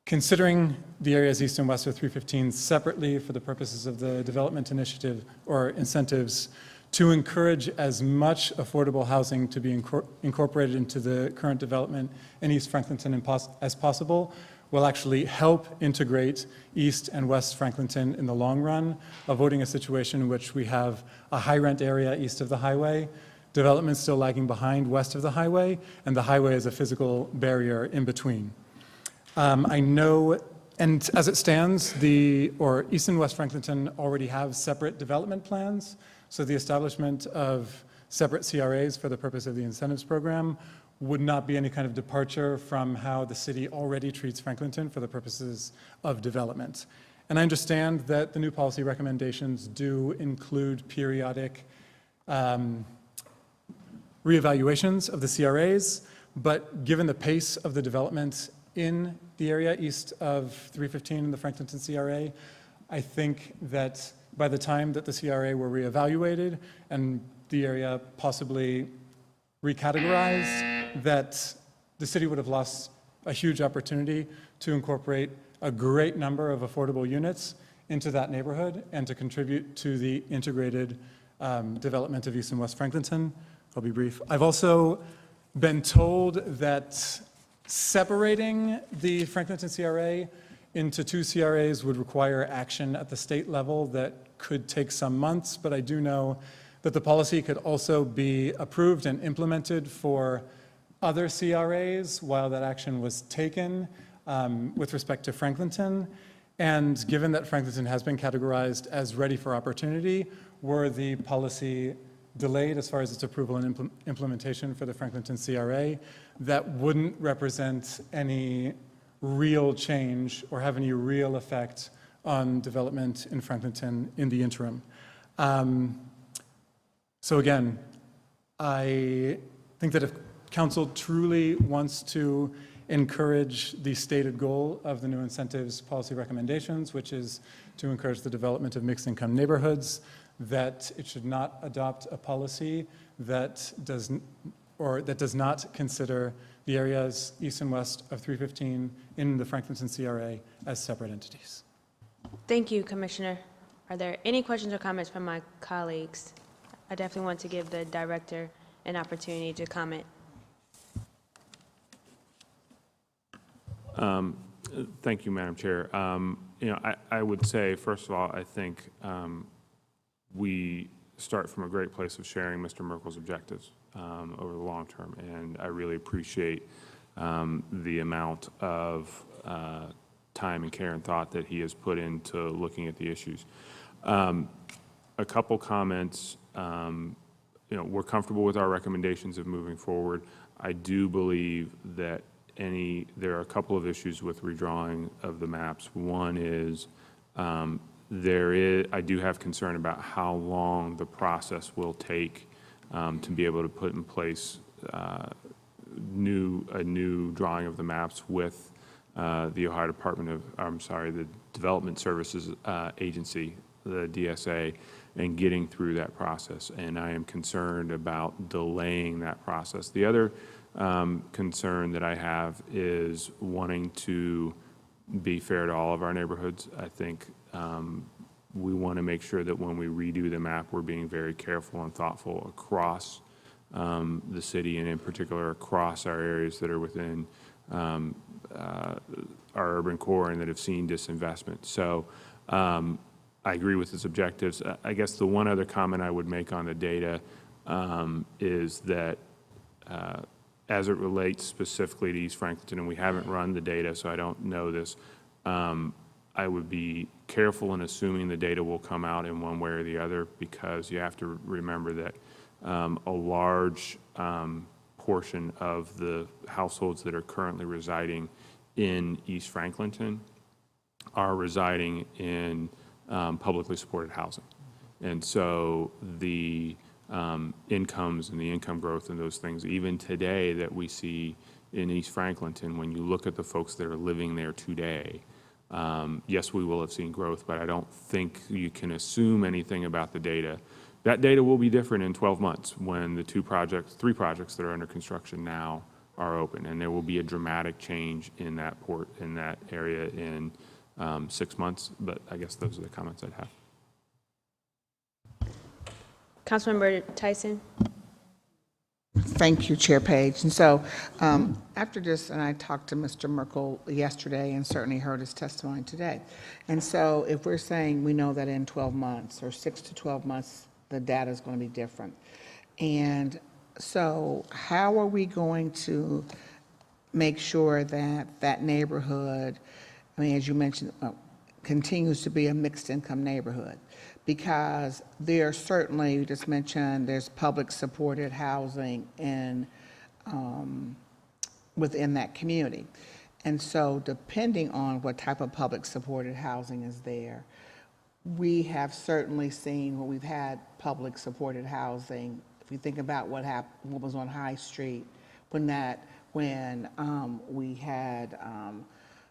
considering the areas east and west of 315 separately for the purposes of the development initiative or incentives to encourage as much affordable housing to be incorporated into the current development in East Franklinton as possible will actually help integrate East and West Franklinton in the long run, avoiding a situation in which we have a high rent area east of the highway, development still lagging behind west of the highway, and the highway is a physical barrier in between. I know, and as it stands, East and West Franklinton already have separate development plans, so the establishment of separate CRAs for the purpose of the incentives program would not be any kind of departure from how the city already treats Franklinton for the purposes of development. And I understand that the new policy recommendations do include periodic reevaluations of the CRAs, but given the pace of the development in the area east of 315 in the Franklinton CRA, I think that by the time that the CRA were reevaluated and the area possibly recategorized, that the city would have lost a huge opportunity to incorporate a great number of affordable units into that neighborhood and to contribute to the integrated development of East and West Franklinton. I'll be brief. I've also been told that separating the Franklinton CRA into 2 CRAs would require action at the state level that could take some months, but I do know that the policy could also be approved and implemented for other CRAs while that action was taken with respect to Franklinton. And given that Franklinton has been categorized as ready for opportunity, were the policy delayed as far as its approval and implementation for the Franklinton CRA, that wouldn't represent any real change or have any real effect on development in Franklinton in the interim. So again, I think that if council truly wants to encourage the stated goal of the new incentives policy recommendations, which is to encourage the development of mixed income neighborhoods, that it should not adopt a policy that does not consider the areas east and west of 315 in the Franklinton CRA as separate entities. Thank you, Commissioner. Are there any questions or comments from my colleagues? I definitely want to give the director an opportunity to comment. Thank you, Madam Chair. I would say, first of all, I think we start from a great place of sharing Mr. Merkel's objectives over the long term, and I really appreciate the amount of time and care and thought that he has put into looking at the issues. A couple comments. We're comfortable with our recommendations of moving forward. I do believe that there are a couple of issues with redrawing of the maps. One is I do have concern about how long the process will take to be able to put in place a new drawing of the maps with the Ohio the Development Services Agency, the DSA, and getting through that process. And I am concerned about delaying that process. The other concern that I have is wanting to be fair to all of our neighborhoods. I think we want to make sure that when we redo the map, we're being very careful and thoughtful across the city, and in particular across our areas that are within our urban core and that have seen disinvestment. So I agree with his objectives. I guess the one other comment I would make on the data is that as it relates specifically to East Franklinton, and we haven't run the data, so I don't know this, I would be careful in assuming the data will come out in one way or the other, because you have to remember that a large portion of the households that are currently residing in East Franklinton are residing in publicly supported housing. And so the incomes and the income growth and those things, even today that we see in East Franklinton, when you look at the folks that are living there today, yes, we will have seen growth, but I don't think you can assume anything about the data. That data will be different in 12 months when the three projects that are under construction now are open, and there will be a dramatic change in that area in 6 months. But I guess those are the comments I'd have. Councilmember Tyson. Thank you, Chair Page. And so after this, and I talked to Mr. Merkel yesterday and certainly heard his testimony today. And so if we're saying we know that in 12 months or 6 to 12 months, the data is going to be different. And so how are we going to make sure that that neighborhood, I mean, as you mentioned, continues to be a mixed income neighborhood? Because there certainly, you just mentioned, there's public supported housing within that community. And so depending on what type of public supported housing is there, we have certainly seen when we've had public supported housing, if you think about what was on High Street, when we had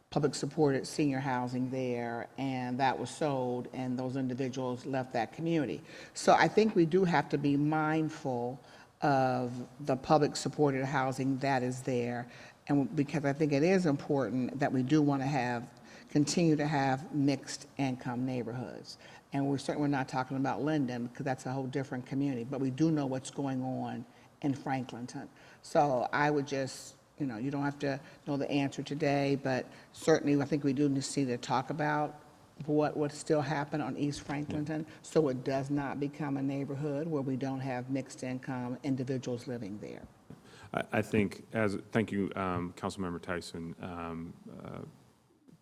public supported senior housing there, and that was sold, and those individuals left that community. So I think we do have to be mindful of the public supported housing that is there, and because I think it is important that we do want to continue to have mixed income neighborhoods. And we're certainly not talking about Linden, because that's a whole different community, but we do know what's going on in Franklinton. So I would just, you don't have to know the answer today, but certainly I think we do need to talk about what would still happen on East Franklinton, so it does not become a neighborhood where we don't have mixed income individuals living there. I think, thank you, Councilmember Tyson.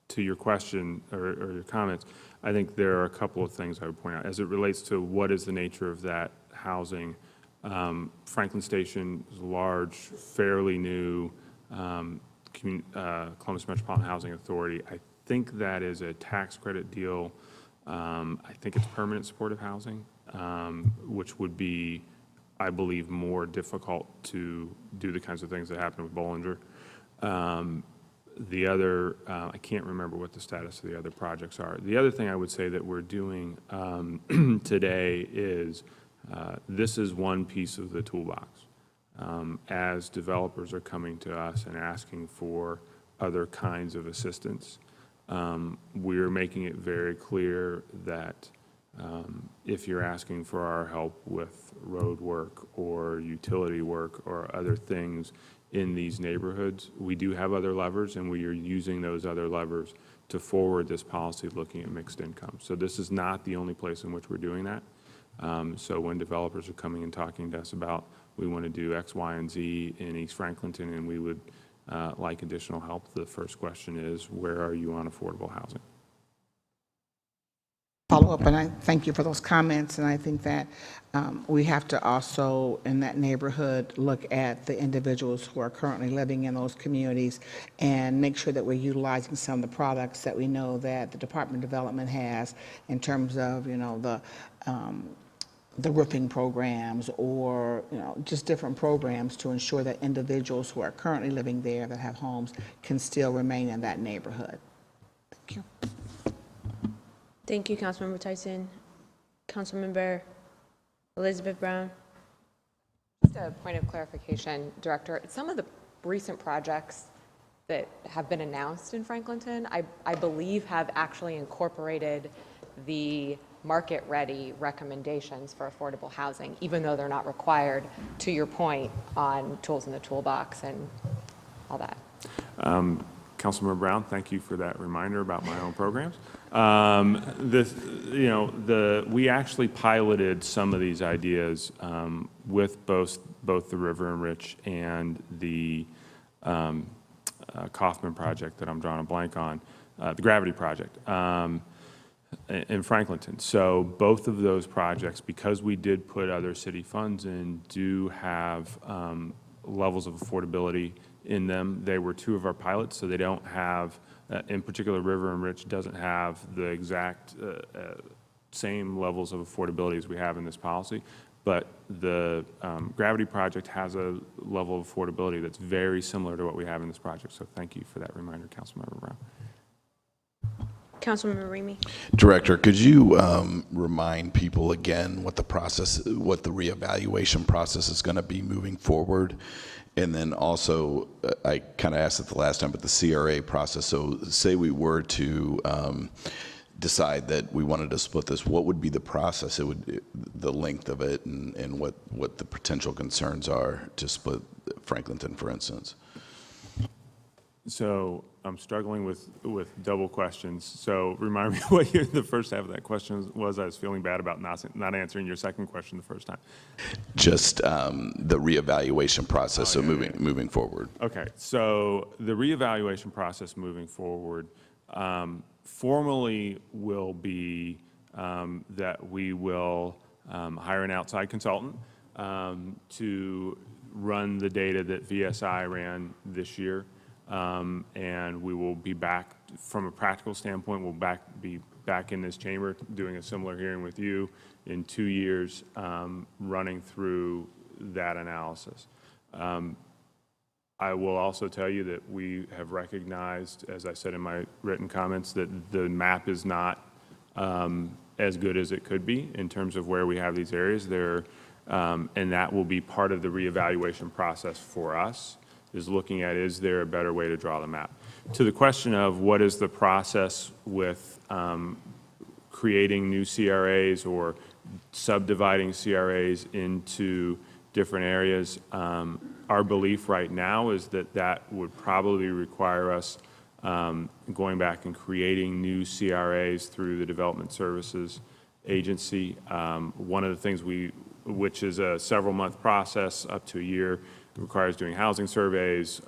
To your question or your comments, I think there are a couple of things I would point out. As it relates to what is the nature of that housing, Franklin Station is a large, fairly new Columbus Metropolitan Housing Authority. I think that is a tax credit deal. I think it's permanent supportive housing, which would be, I believe, more difficult to do the kinds of things that happened with Bollinger. The other, I can't remember what the status of the other projects are. The other thing I would say that we're doing today is this is one piece of the toolbox. As developers are coming to us and asking for other kinds of assistance, we're making it very clear that if you're asking for our help with road work or utility work or other things in these neighborhoods, we do have other levers, and we are using those other levers to forward this policy looking at mixed income. So this is not the only place in which we're doing that. So when developers are coming and talking to us about, we want to do X, Y, and Z in East Franklinton, and we would like additional help, the first question is, where are you on affordable housing? Follow up, and I thank you for those comments, and I think that we have to also, in that neighborhood, look at the individuals who are currently living in those communities and make sure that we're utilizing some of the products that we know that the Department of Development has in terms of, the roofing programs or, just different programs to ensure that individuals who are currently living there that have homes can still remain in that neighborhood. Thank you. Thank you, Councilmember Tyson. Councilmember Elizabeth Brown. Just a point of clarification, Director. Some of the recent projects that have been announced in Franklinton, I believe, have actually incorporated the market-ready recommendations for affordable housing, even though they're not required, to your point on tools in the toolbox and all that. Councilmember Brown, thank you for that reminder about my own programs. We actually piloted some of these ideas with both the River and Rich and the Kaufman project that I'm drawing a blank on, the Gravity project in Franklinton. So both of those projects, because we did put other city funds in, do have levels of affordability in them. They were two of our pilots, so they don't have, in particular, River and Rich doesn't have the exact same levels of affordability as we have in this policy, but the Gravity project has a level of affordability that's very similar to what we have in this project. So thank you for that reminder, Councilmember Brown. Councilmember Remy. Director, could you remind people again what the reevaluation process is going to be moving forward? And then also, I kind of asked it the last time, but the CRA process. So say we were to decide that we wanted to split this, what would be the process? The length of it, and what the potential concerns are to split Franklinton, for instance. So I'm struggling with double questions. So remind me what the first half of that question was. I was feeling bad about not answering your second question the first time. Just the reevaluation process, moving forward. Okay, so the reevaluation process moving forward formally will be that we will hire an outside consultant to run the data that VSI ran this year. And we will be back, from a practical standpoint, we'll be back in this chamber doing a similar hearing with you in 2 years, running through that analysis. I will also tell you that we have recognized, as I said in my written comments, that the map is not as good as it could be in terms of where we have these areas there, and that will be part of the reevaluation process for us, is looking at, is there a better way to draw the map? To the question of what is the process with creating new CRAs or subdividing CRAs into different areas, our belief right now is that that would probably require us going back and creating new CRAs through the Development Services Agency. One of the things which is a several-month process, up to a year, requires doing housing surveys,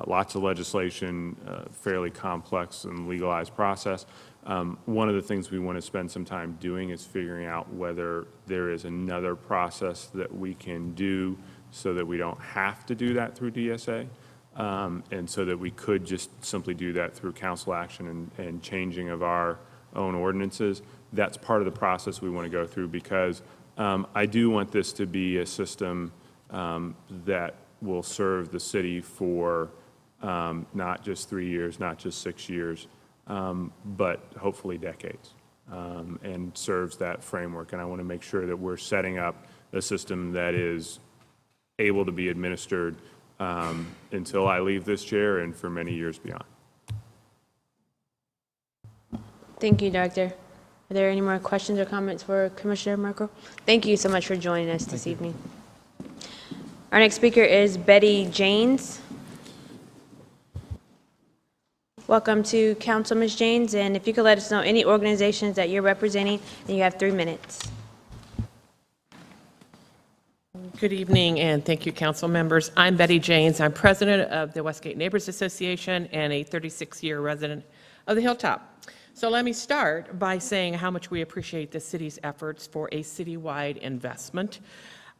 lots of legislation, fairly complex and legalized process. One of the things we want to spend some time doing is figuring out whether there is another process that we can do so that we don't have to do that through DSA, and so that we could just simply do that through council action and changing of our own ordinances. That's part of the process we want to go through, because I do want this to be a system that will serve the city for not just 3 years, not just 6 years, but hopefully decades, and serves that framework. And I want to make sure that we're setting up a system that is able to be administered until I leave this chair and for many years beyond. Thank you, Doctor. Are there any more questions or comments for Commissioner Merkel? Thank you so much for joining us this evening. Our next speaker is Betty Janes. Welcome to Council, Ms. Janes, and if you could let us know any organizations that you're representing, and you have 3 minutes. Good evening, and thank you, council members. I'm Betty Janes. I'm president of the Westgate Neighbors Association and a 36-year resident of the Hilltop. So let me start by saying how much we appreciate the city's efforts for a citywide investment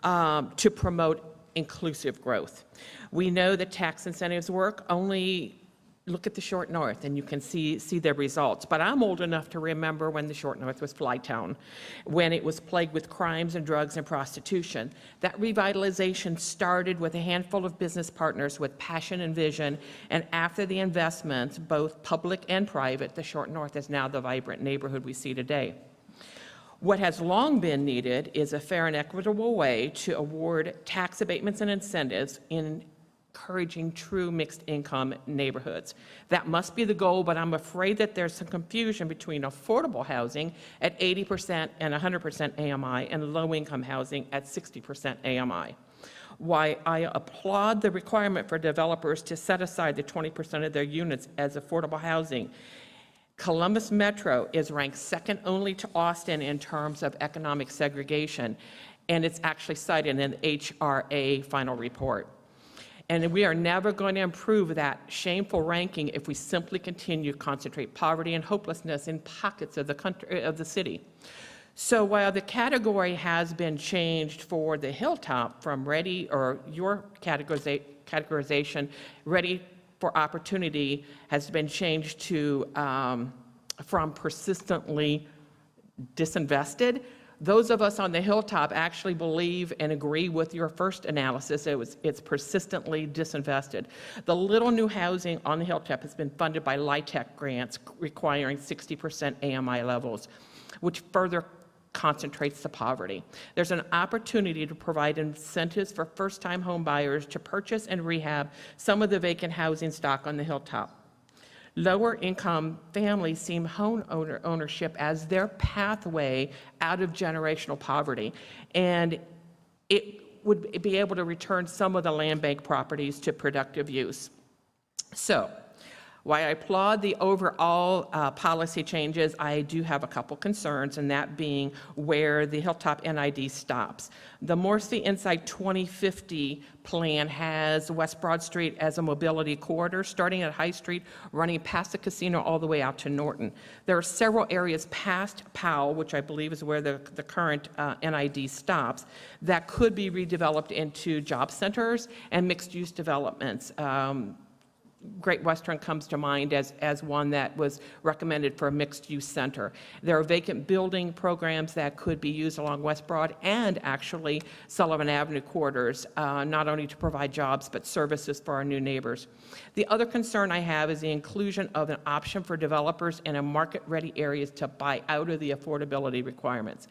to promote inclusive growth. We know that tax incentives work. Only look at the Short North and you can see the results. But I'm old enough to remember when the Short North was Fly Town, when it was plagued with crimes and drugs and prostitution. That revitalization started with a handful of business partners with passion and vision, and after the investments, both public and private, the Short North is now the vibrant neighborhood we see today. What has long been needed is a fair and equitable way to award tax abatements and incentives in encouraging true mixed income neighborhoods. That must be the goal, but I'm afraid that there's some confusion between affordable housing at 80% and 100% AMI and low income housing at 60% AMI. Why I applaud the requirement for developers to set aside the 20% of their units as affordable housing. Columbus Metro is ranked second only to Austin in terms of economic segregation, and it's actually cited in the HRA final report. And we are never going to improve that shameful ranking if we simply continue to concentrate poverty and hopelessness in pockets of the country, of the city. So while the category has been changed for the Hilltop from ready, or your categorization, ready for opportunity, has been changed to from persistently disinvested, those of us on the Hilltop actually believe and agree with your first analysis. It's persistently disinvested. The little new housing on the Hilltop has been funded by LIHTC grants requiring 60% AMI levels, which further concentrates the poverty. There's an opportunity to provide incentives for first-time home buyers to purchase and rehab some of the vacant housing stock on the Hilltop. Lower income families see home ownership as their pathway out of generational poverty, and it would be able to return some of the land bank properties to productive use. So, while I applaud the overall policy changes, I do have a couple concerns, and that being where the Hilltop NID stops. The Morrissey Insight 2050 plan has West Broad Street as a mobility corridor, starting at High Street, running past the casino all the way out to Norton. There are several areas past Powell, which I believe is where the current NID stops, that could be redeveloped into job centers and mixed-use developments. Great Western comes to mind as one that was recommended for a mixed-use center. There are vacant building programs that could be used along West Broad and actually Sullivan Avenue corridors, not only to provide jobs but services for our new neighbors. The other concern I have is the inclusion of an option for developers in a market-ready areas to buy out of the affordability requirements.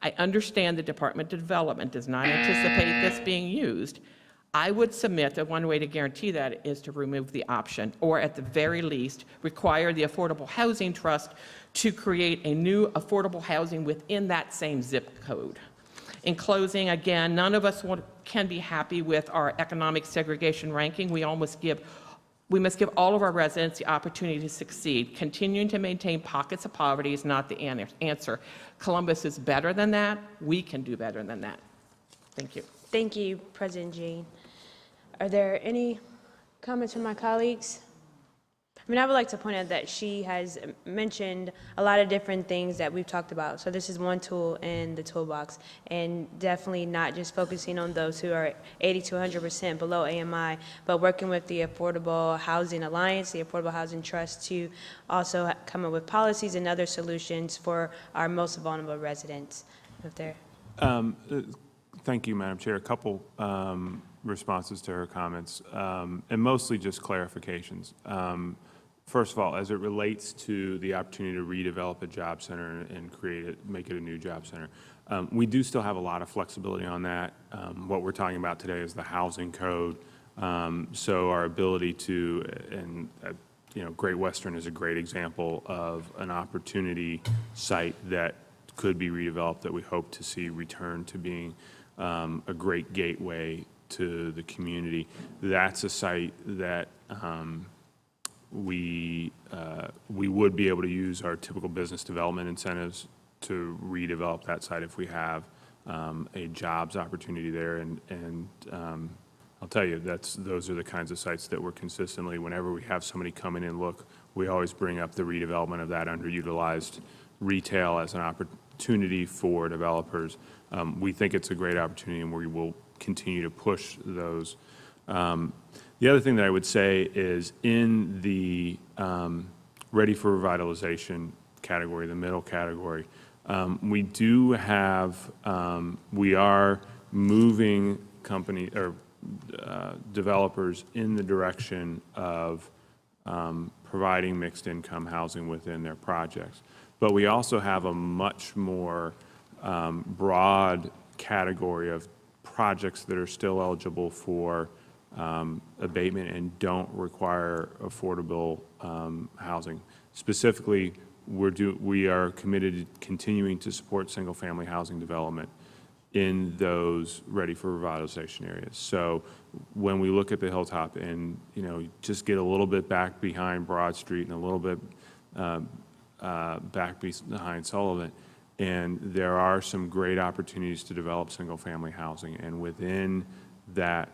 I understand the Department of Development does not anticipate this being used. I would submit that one way to guarantee that is to remove the option, or at the very least, require the Affordable Housing Trust to create a new affordable housing within that same zip code. In closing, again, none of us can be happy with our economic segregation ranking. We must give all of our residents the opportunity to succeed. Continuing to maintain pockets of poverty is not the answer. Columbus is better than that. We can do better than that. Thank you. Thank you, President Jean. Are there any comments from my colleagues? I mean, I would like to point out that she has mentioned a lot of different things that we've talked about. So this is one tool in the toolbox, and definitely not just focusing on those who are 80 to 100% below AMI, but working with the Affordable Housing Alliance, the Affordable Housing Trust, to also come up with policies and other solutions for our most vulnerable residents. If they're Thank you, Madam Chair. A couple responses to her comments, and mostly just clarifications. First of all, as it relates to the opportunity to redevelop a job center and make it a new job center, we do still have a lot of flexibility on that. What we're talking about today is the housing code. So our ability to, and Great Western is a great example of an opportunity site that could be redeveloped that we hope to see return to being a great gateway to the community. That's a site that we would be able to use our typical business development incentives to redevelop that site if we have a jobs opportunity there. And I'll tell you, those are the kinds of sites that we're consistently, whenever we have somebody come in and look, we always bring up the redevelopment of that underutilized retail as an opportunity for developers. We think it's a great opportunity, and we will continue to push those. The other thing that I would say is in the ready for revitalization category, the middle category, we do have, we are moving developers in the direction of providing mixed income housing within their projects. But we also have a much more broad category of projects that are still eligible for abatement and don't require affordable housing. Specifically, we are committed to continuing to support single-family housing development in those ready for revitalization areas. So when we look at the Hilltop and just get a little bit back behind Broad Street and a little bit back behind Sullivan, and there are some great opportunities to develop single-family housing, and within that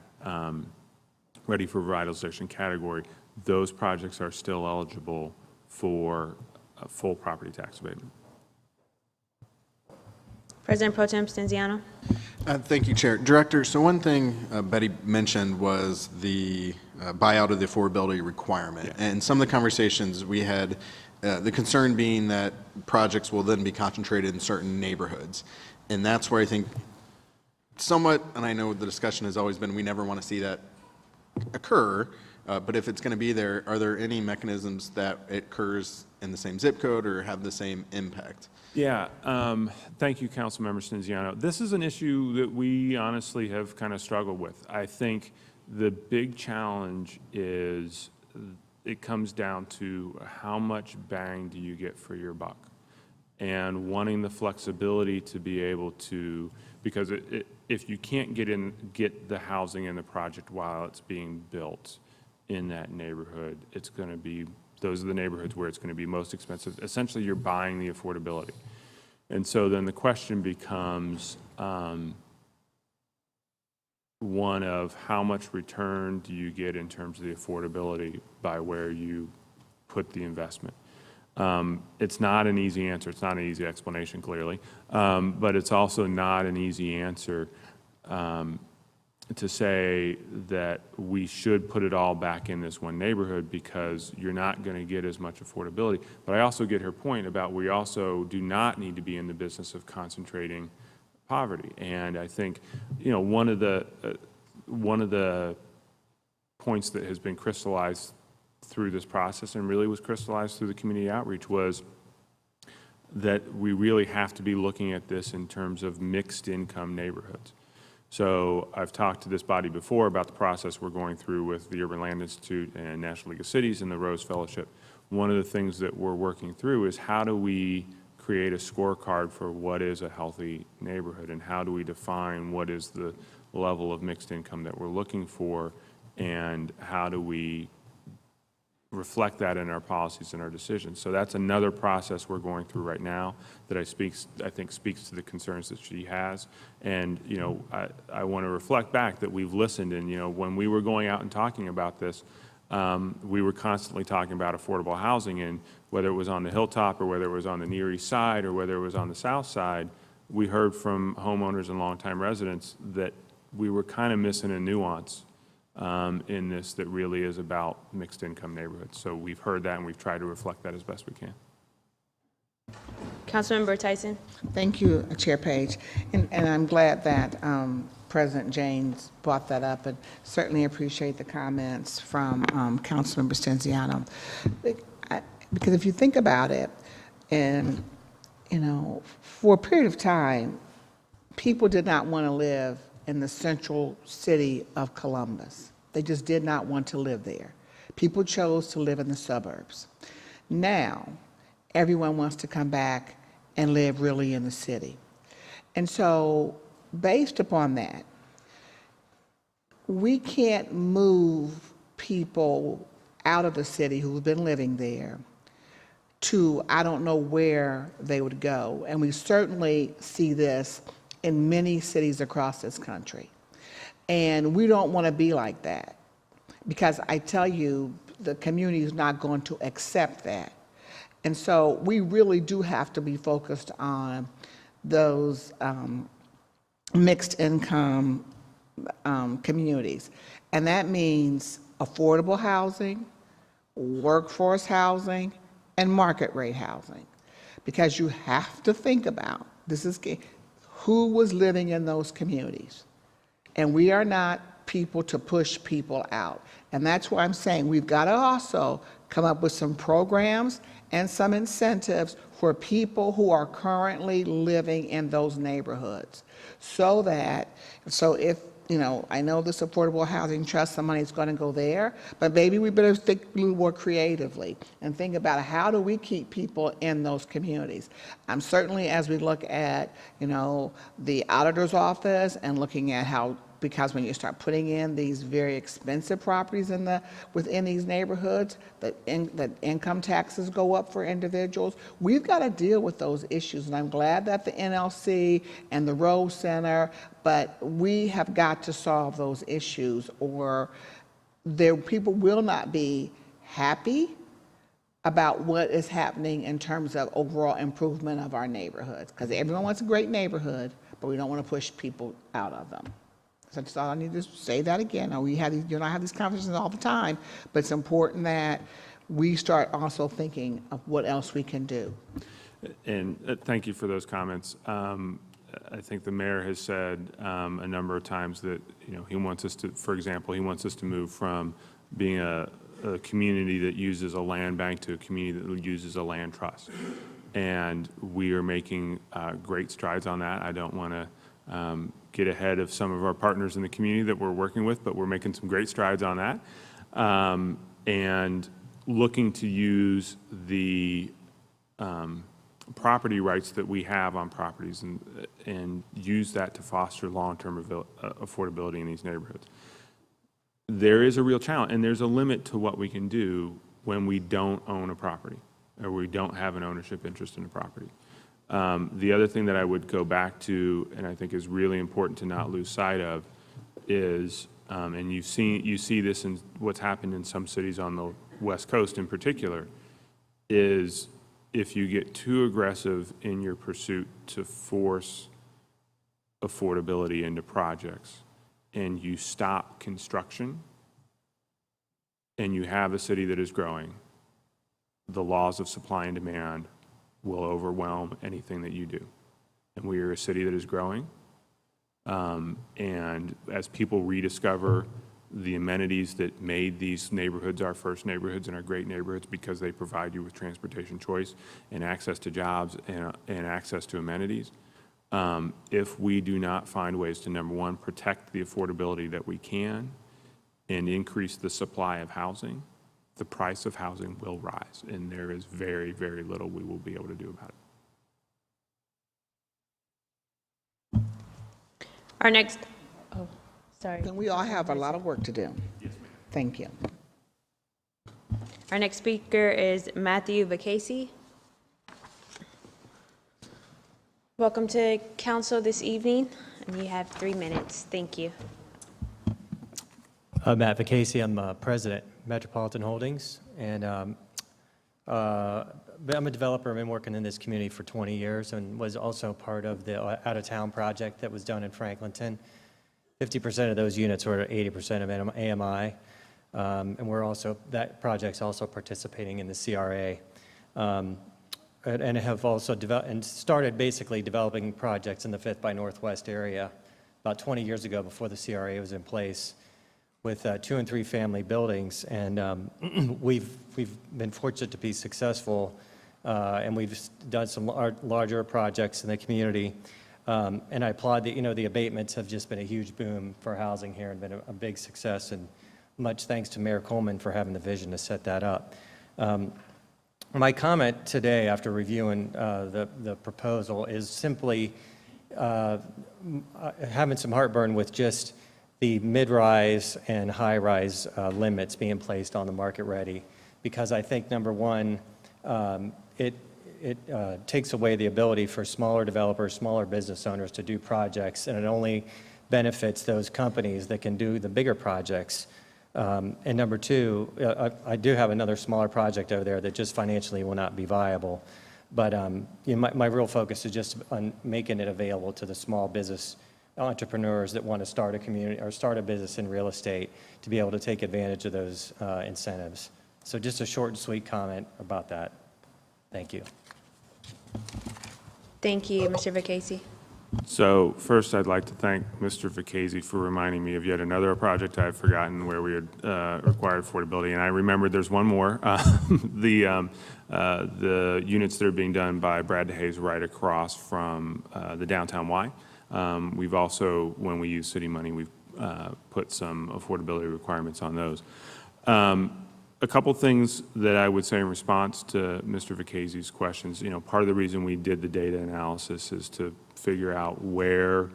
ready for revitalization category, those projects are still eligible for a full property tax abatement. President Pro Tem Stenziano. Thank you, Chair. Director, so one thing Betty mentioned was the buyout of the affordability requirement. Yeah. And some of the conversations we had, the concern being that projects will then be concentrated in certain neighborhoods. And that's where I think somewhat, and I know the discussion has always been we never want to see that occur, but if it's going to be there, are there any mechanisms that it occurs in the same zip code or have the same impact? Yeah, thank you, Councilmember Stenziano. This is an issue that we honestly have kind of struggled with. I think the big challenge is it comes down to how much bang do you get for your buck, and wanting the flexibility to be able to, because if you can't get the housing in the project while it's being built in that neighborhood, it's going to be, those are the neighborhoods where it's going to be most expensive. Essentially, you're buying the affordability. And so then the question becomes one of how much return do you get in terms of the affordability by where you put the investment. It's not an easy answer. It's not an easy explanation, clearly. But it's also not an easy answer to say that we should put it all back in this one neighborhood because you're not going to get as much affordability. But I also get her point about we also do not need to be in the business of concentrating poverty. And I think, one of the points that has been crystallized through this process and really was crystallized through the community outreach was that we really have to be looking at this in terms of mixed income neighborhoods. So I've talked to this body before about the process we're going through with the Urban Land Institute and National League of Cities and the Rose Fellowship. One of the things that we're working through is how do we create a scorecard for what is a healthy neighborhood, and how do we define what is the level of mixed income that we're looking for, and how do we reflect that in our policies and our decisions. So that's another process we're going through right now that I think speaks to the concerns that she has. And, you know, I want to reflect back that we've listened, and, you know, when we were going out and talking about this, we were constantly talking about affordable housing, and whether it was on the Hilltop or whether it was on the Near East Side or whether it was on the South Side, we heard from homeowners and longtime residents that we were kind of missing a nuance in this that really is about mixed income neighborhoods. So we've heard that, and we've tried to reflect that as best we can. Councilmember Tyson. Thank you, Chair Page. And I'm glad that President James brought that up, and certainly appreciate the comments from Councilmember Stenziano. Because if you think about it, and, you know, for a period of time, people did not want to live in the central city of Columbus. They just did not want to live there. People chose to live in the suburbs. Now, everyone wants to come back and live really in the city. And so, based upon that, we can't move people out of the city who've been living there to, I don't know where they would go. And we certainly see this in many cities across this country. And we don't want to be like that, because I tell you, the community is not going to accept that. And so we really do have to be focused on those mixed income communities. And that means affordable housing, workforce housing, and market rate housing. Because you have to think about, this is who was living in those communities. And we are not people to push people out. And that's why I'm saying we've got to also come up with some programs and some incentives for people who are currently living in those neighborhoods. So if, you know, I know this Affordable Housing Trust, some money is going to go there, but maybe we better think more creatively and think about how do we keep people in those communities. Certainly as we look at, you know, the auditor's office and looking at how, because when you start putting in these very expensive properties within these neighborhoods, that income taxes go up for individuals. We've got to deal with those issues, and I'm glad that the NLC and the Rose Center, but we have got to solve those issues, or people will not be happy about what is happening in terms of overall improvement of our neighborhoods. Because everyone wants a great neighborhood, but we don't want to push people out of them. So I just thought I need to say that again. Now, you and I have these conversations all the time, but it's important that we start also thinking of what else we can do. And thank you for those comments. I think the mayor has said a number of times that, you know, he wants us to, for example, he wants us to move from being a community that uses a land bank to a community that uses a land trust. And we are making great strides on that. I don't want to get ahead of some of our partners in the community that we're working with, but we're making some great strides on that. And looking to use the property rights that we have on properties and use that to foster long-term affordability in these neighborhoods. There is a real challenge, and there's a limit to what we can do when we don't own a property or we don't have an ownership interest in a property. The other thing that I would go back to, and I think is really important to not lose sight of, is, and you see this in what's happened in some cities on the West Coast in particular, is if you get too aggressive in your pursuit to force affordability into projects and you stop construction and you have a city that is growing, the laws of supply and demand will overwhelm anything that you do. And we are a city that is growing. And as people rediscover the amenities that made these neighborhoods our first neighborhoods and our great neighborhoods, because they provide you with transportation choice and access to jobs and access to amenities, If we do not find ways to, number one, protect the affordability that we can and increase the supply of housing, the price of housing will rise, and there is very, very little we will be able to do about it. Our next, oh, sorry. Then we all have a lot of work to do. Yes, ma'am. Thank you. Our next speaker is Matthew Vacacy. Welcome to council this evening, and you have 3 minutes. Thank you. Matt Vacacy, I'm president, Metropolitan Holdings, and I'm a developer. I've been working in this community for 20 years and was also part of the out-of-town project that was done in Franklinton. 50% of those units were 80% of AMI, and we're also, that project's also participating in the CRA. And have also started basically developing projects in the 5th by Northwest area about 20 years ago before the CRA was in place, with 2 and 3 family buildings, and we've been fortunate to be successful, and we've done some larger projects in the community, and I applaud that, the abatements have just been a huge boom for housing here and been a big success, and much thanks to Mayor Coleman for having the vision to set that up. My comment today, after reviewing the proposal, is simply having some heartburn with just the mid-rise and high-rise limits being placed on the market ready, because I think, number one, it takes away the ability for smaller developers, smaller business owners to do projects, and it only benefits those companies that can do the bigger projects. And number two, I do have another smaller project over there that just financially will not be viable. But my real focus is just on making it available to the small business entrepreneurs that want to start a community or start a business in real estate to be able to take advantage of those incentives. So just a short and sweet comment about that. Thank you. Thank you, Mr. Vacacy. So first, I'd like to thank Mr. Vacazy for reminding me of yet another project I had forgotten where we had required affordability, and I remembered there's one more. The units that are being done by Brad DeHaze right across from the downtown Y. We've also, when we use city money, we've put some affordability requirements on those. A couple things that I would say in response to Mr. Vacazy's questions. Part of the reason we did the data analysis is to figure out where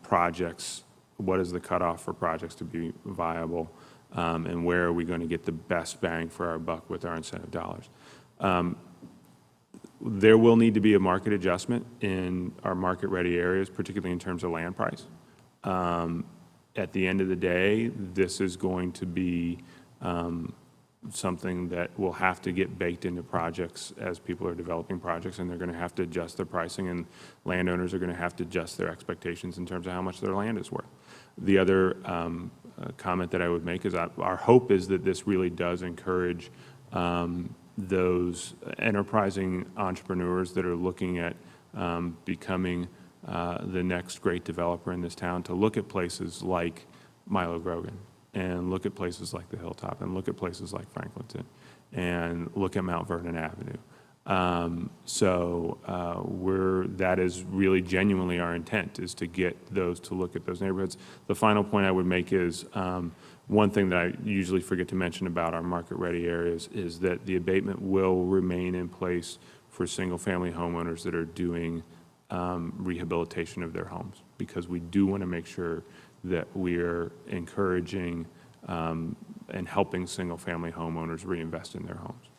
projects, what is the cutoff for projects to be viable, and where are we going to get the best bang for our buck with our incentive dollars. There will need to be a market adjustment in our market-ready areas, particularly in terms of land price. At the end of the day, this is going to be something that will have to get baked into projects as people are developing projects, and they're going to have to adjust their pricing, and landowners are going to have to adjust their expectations in terms of how much their land is worth. The other comment that I would make is our hope is that this really does encourage those enterprising entrepreneurs that are looking at becoming the next great developer in this town to look at places like Milo Grogan, and look at places like the Hilltop, and look at places like Franklinton, and look at Mount Vernon Avenue. That is really genuinely our intent, is to get those to look at those neighborhoods. The final point I would make is one thing that I usually forget to mention about our market-ready areas is that the abatement will remain in place for single-family homeowners that are doing rehabilitation of their homes, because we do want to make sure that we're encouraging and helping single-family homeowners reinvest in their homes.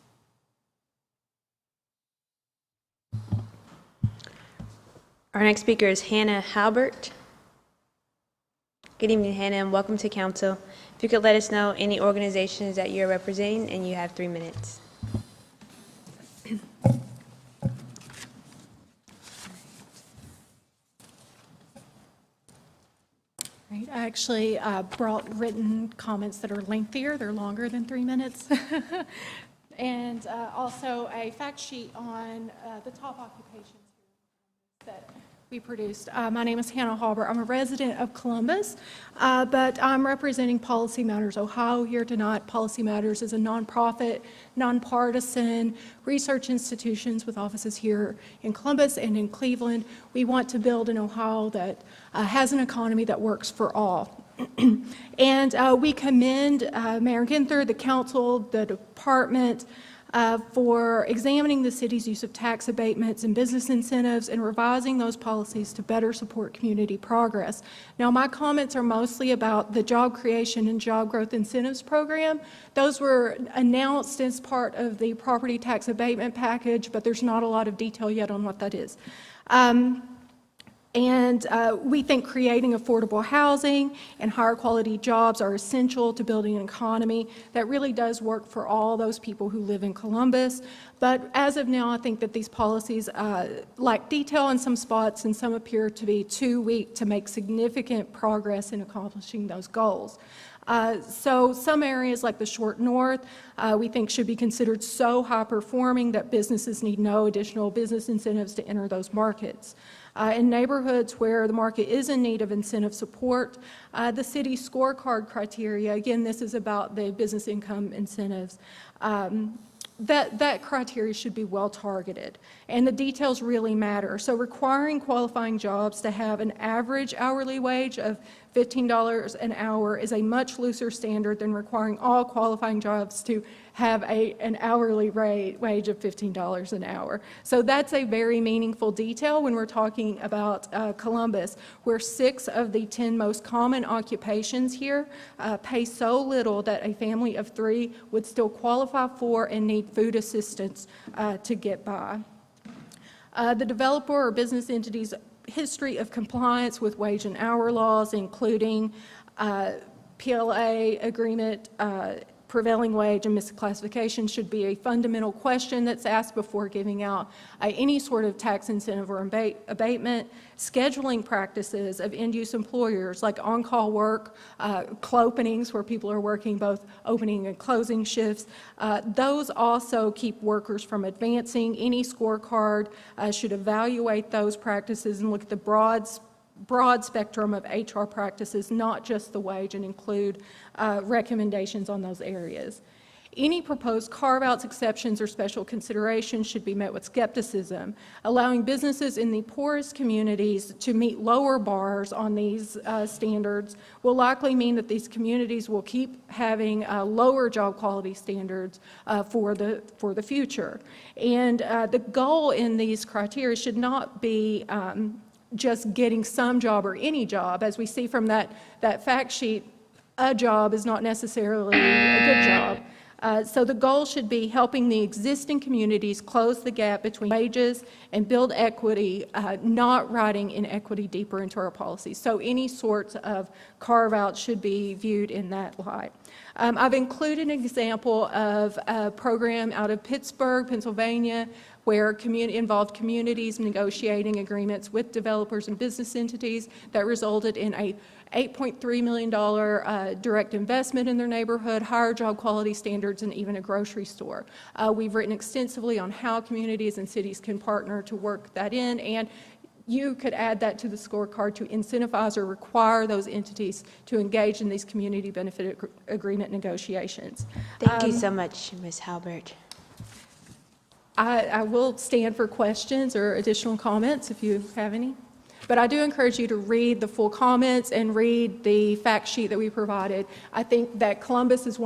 Our next speaker is Hannah Halbert. Good evening, Hannah, and welcome to council. If you could let us know any organizations that you're representing, and you have 3 minutes. Right. I actually brought written comments that are lengthier. They're longer than 3 minutes. And also a fact sheet on the top occupations that we produced. My name is Hannah Halbert. I'm a resident of Columbus, but I'm representing Policy Matters Ohio here tonight. Policy Matters is a nonprofit, nonpartisan research institutions with offices here in Columbus and in Cleveland. We want to build an Ohio that has an economy that works for all. And we commend Mayor Ginther, the council, the department, for examining the city's use of tax abatements and business incentives and revising those policies to better support community progress. Now, my comments are mostly about the job creation and job growth incentives program. Those were announced as part of the property tax abatement package, but there's not a lot of detail yet on what that is. And we think creating affordable housing and higher quality jobs are essential to building an economy that really does work for all those people who live in Columbus. But as of now, I think that these policies lack detail in some spots, and some appear to be too weak to make significant progress in accomplishing those goals. So some areas like the Short North, we think should be considered so high performing that businesses need no additional business incentives to enter those markets. In neighborhoods where the market is in need of incentive support, the city scorecard criteria, again, this is about the business income incentives, that criteria should be well targeted, and the details really matter. So requiring qualifying jobs to have an average hourly wage of $15 an hour is a much looser standard than requiring all qualifying jobs to have an hourly wage of $15 an hour. So that's a very meaningful detail when we're talking about Columbus, where 6 of the 10 most common occupations here pay so little that a family of 3 would still qualify for and need food assistance to get by. The developer or business entity's history of compliance with wage and hour laws, including PLA agreement, prevailing wage, and misclassification, should be a fundamental question that's asked before giving out any sort of tax incentive or abatement. Scheduling practices of end-use employers like on-call work, clopenings where people are working both opening and closing shifts, those also keep workers from advancing. Any scorecard should evaluate those practices and look at the broad spectrum of HR practices, not just the wage, and include recommendations on those areas. Any proposed carve-outs, exceptions, or special considerations should be met with skepticism. Allowing businesses in the poorest communities to meet lower bars on these standards will likely mean that these communities will keep having lower job quality standards for the future. And the goal in these criteria should not be just getting some job or any job. As we see from that fact sheet, a job is not necessarily a good job. So the goal should be helping the existing communities close the gap between wages and build equity, not writing inequity deeper into our policies. So any sorts of carve-out should be viewed in that light. I've included an example of a program out of Pittsburgh, Pennsylvania, where involved communities negotiating agreements with developers and business entities that resulted in a $8.3 million direct investment in their neighborhood, higher job quality standards, and even a grocery store. We've written extensively on how communities and cities can partner to work that in, and you could add that to the scorecard to incentivize or require those entities to engage in these community benefit agreement negotiations. Thank you so much, Ms. Halbert. I will stand for questions or additional comments if you have any. But I do encourage you to read the full comments and read the fact sheet that we provided. I think that Columbus is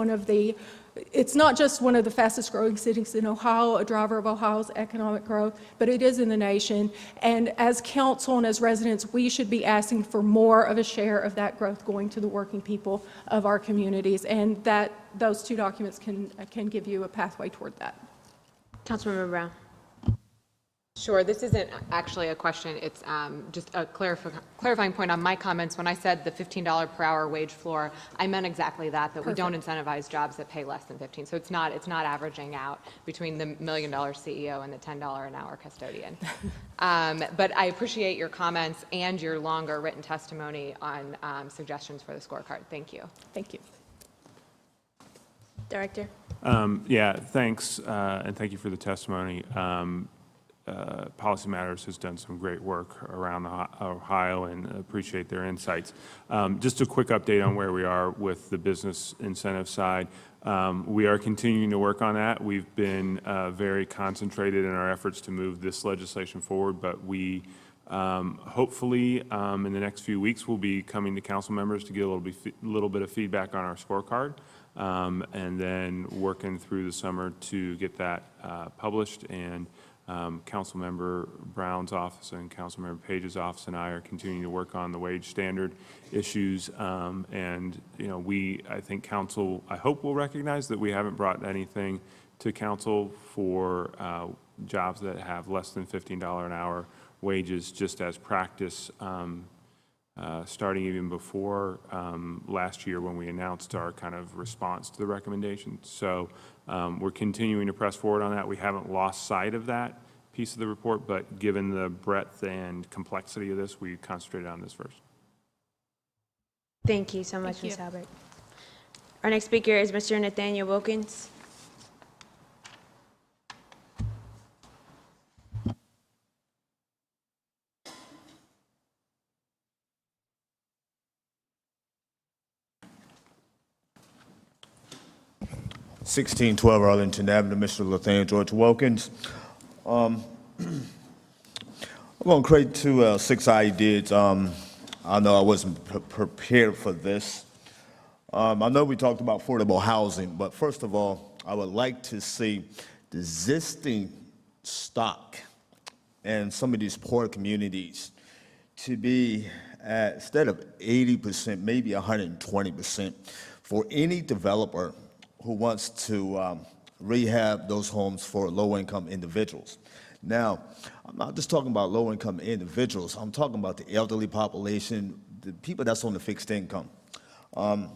it's not just one of the fastest growing cities in Ohio, a driver of Ohio's economic growth, but it is in the nation. And as council and as residents, we should be asking for more of a share of that growth going to the working people of our communities. And those 2 documents can give you a pathway toward that. Councilmember Brown. Sure, this isn't actually a question, it's just a clarifying point on my comments. When I said the $15 per hour wage floor, I meant exactly that we don't incentivize jobs that pay less than 15. So it's not averaging out between the $1 million CEO and the $10 an hour custodian. But I appreciate your comments and your longer written testimony on suggestions for the scorecard. Thank you. Thank you. Director. Yeah, thanks, and thank you for the testimony. Policy Matters has done some great work around Ohio, and appreciate their insights. Just a quick update on where we are with the business incentive side. We are continuing to work on that. We've been very concentrated in our efforts to move this legislation forward, but we hopefully in the next few weeks we'll be coming to council members to get a little bit of feedback on our scorecard, and then working through the summer to get that published. And Councilmember Brown's office and Councilmember Page's office and I are continuing to work on the wage standard issues. And I think council, I hope, will recognize that we haven't brought anything to council for jobs that have less than $15 an hour wages, just as practice, starting even before last year when we announced our kind of response to the recommendations. So we're continuing to press forward on that. We haven't lost sight of that piece of the report, but given the breadth and complexity of this, we concentrated on this first. Thank you so much, Ms. Albert. Our next speaker is Mr. Nathaniel Wilkins. (1612) Arlington Avenue, Mr. Nathaniel George Wilkins. I'm going to create 6 ideas. I know I wasn't prepared for this. I know we talked about affordable housing, but first of all, I would like to see the existing stock in some of these poor communities to be at, instead of 80%, maybe 120% for any developer who wants to rehab those homes for low-income individuals. Now, I'm not just talking about low-income individuals. I'm talking about the elderly population, the people that's on the fixed income. I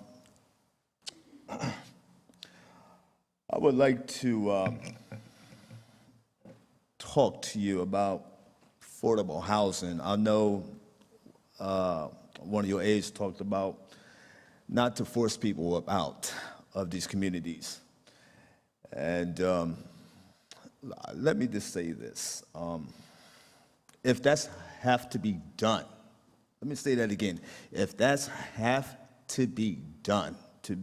would like to talk to you about affordable housing. I know one of your aides talked about not to force people out of these communities. And let me just say this. If that's have to be done, let me say that again. If that's have to be done, to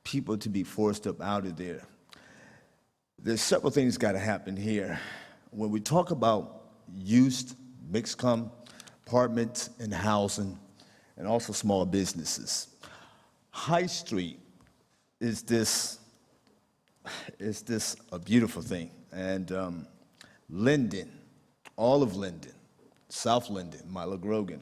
people to be forced up out of there, there's several things got to happen here. When we talk about used, mixed-income apartments and housing, and also small businesses, High Street is this a beautiful thing. And Linden, all of Linden, South Linden, Milo Grogan,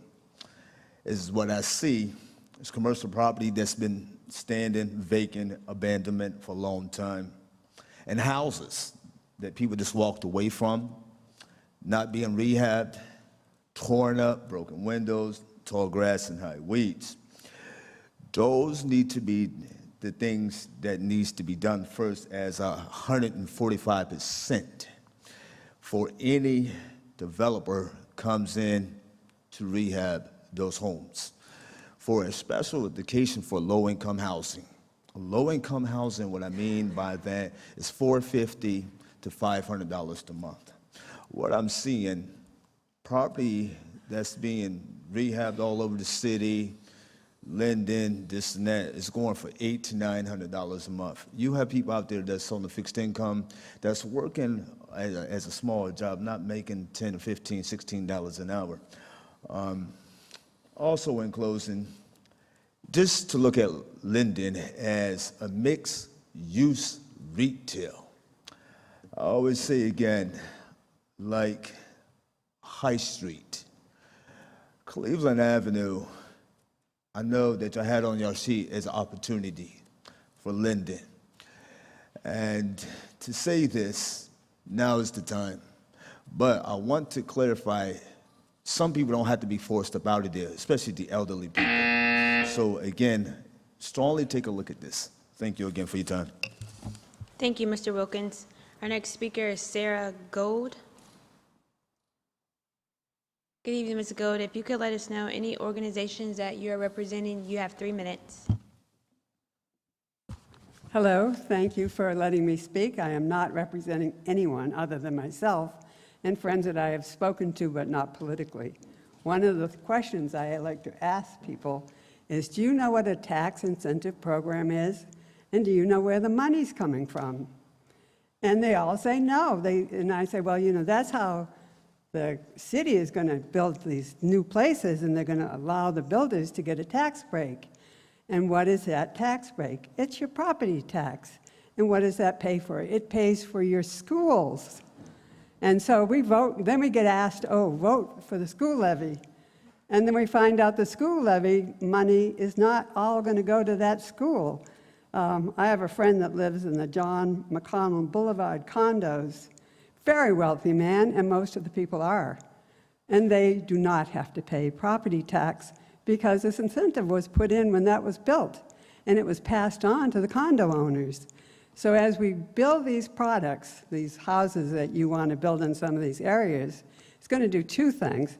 is what I see is commercial property that's been standing vacant, abandonment for a long time, and houses that people just walked away from, not being rehabbed, torn up, broken windows, tall grass and high weeds. Those need to be the things that needs to be done first, as 145% for any developer comes in to rehab those homes. For a special education for low-income housing. Low-income housing, what I mean by that is $450 to $500 a month. What I'm seeing, property that's being rehabbed all over the city, Linden, this and that, is going for $800 to $900 a month. You have people out there that's on the fixed income, that's working as a small job, not making $10 to $15, $16 an hour. Also, in closing, just to look at Linden as a mixed-use retail. I always say again, like High Street, Cleveland Avenue, I know that you had on your sheet as an opportunity for Linden. And to say this, now is the time. But I want to clarify, some people don't have to be forced up out of there, especially the elderly people. So again, strongly take a look at this. Thank you again for your time. Thank you, Mr. Wilkins. Our next speaker is Sarah Gold. Good evening, Ms. Gold. If you could let us know any organizations that you are representing, you have 3 minutes. Hello, thank you for letting me speak. I am not representing anyone other than myself and friends that I have spoken to, but not politically. One of the questions I like to ask people is, do you know what a tax incentive program is? And do you know where the money's coming from? And they all say no. And I say, well, you know, that's how the city is going to build these new places, and they're going to allow the builders to get a tax break. And what is that tax break? It's your property tax. And what does that pay for? It pays for your schools. And so we vote, then we get asked, oh, vote for the school levy. And then we find out the school levy money is not all going to go to that school. I have a friend that lives in the John McConnell Boulevard condos, very wealthy man, and most of the people are. And they do not have to pay property tax because this incentive was put in when that was built, and it was passed on to the condo owners. So as we build these products, these houses that you want to build in some of these areas, it's going to do two things.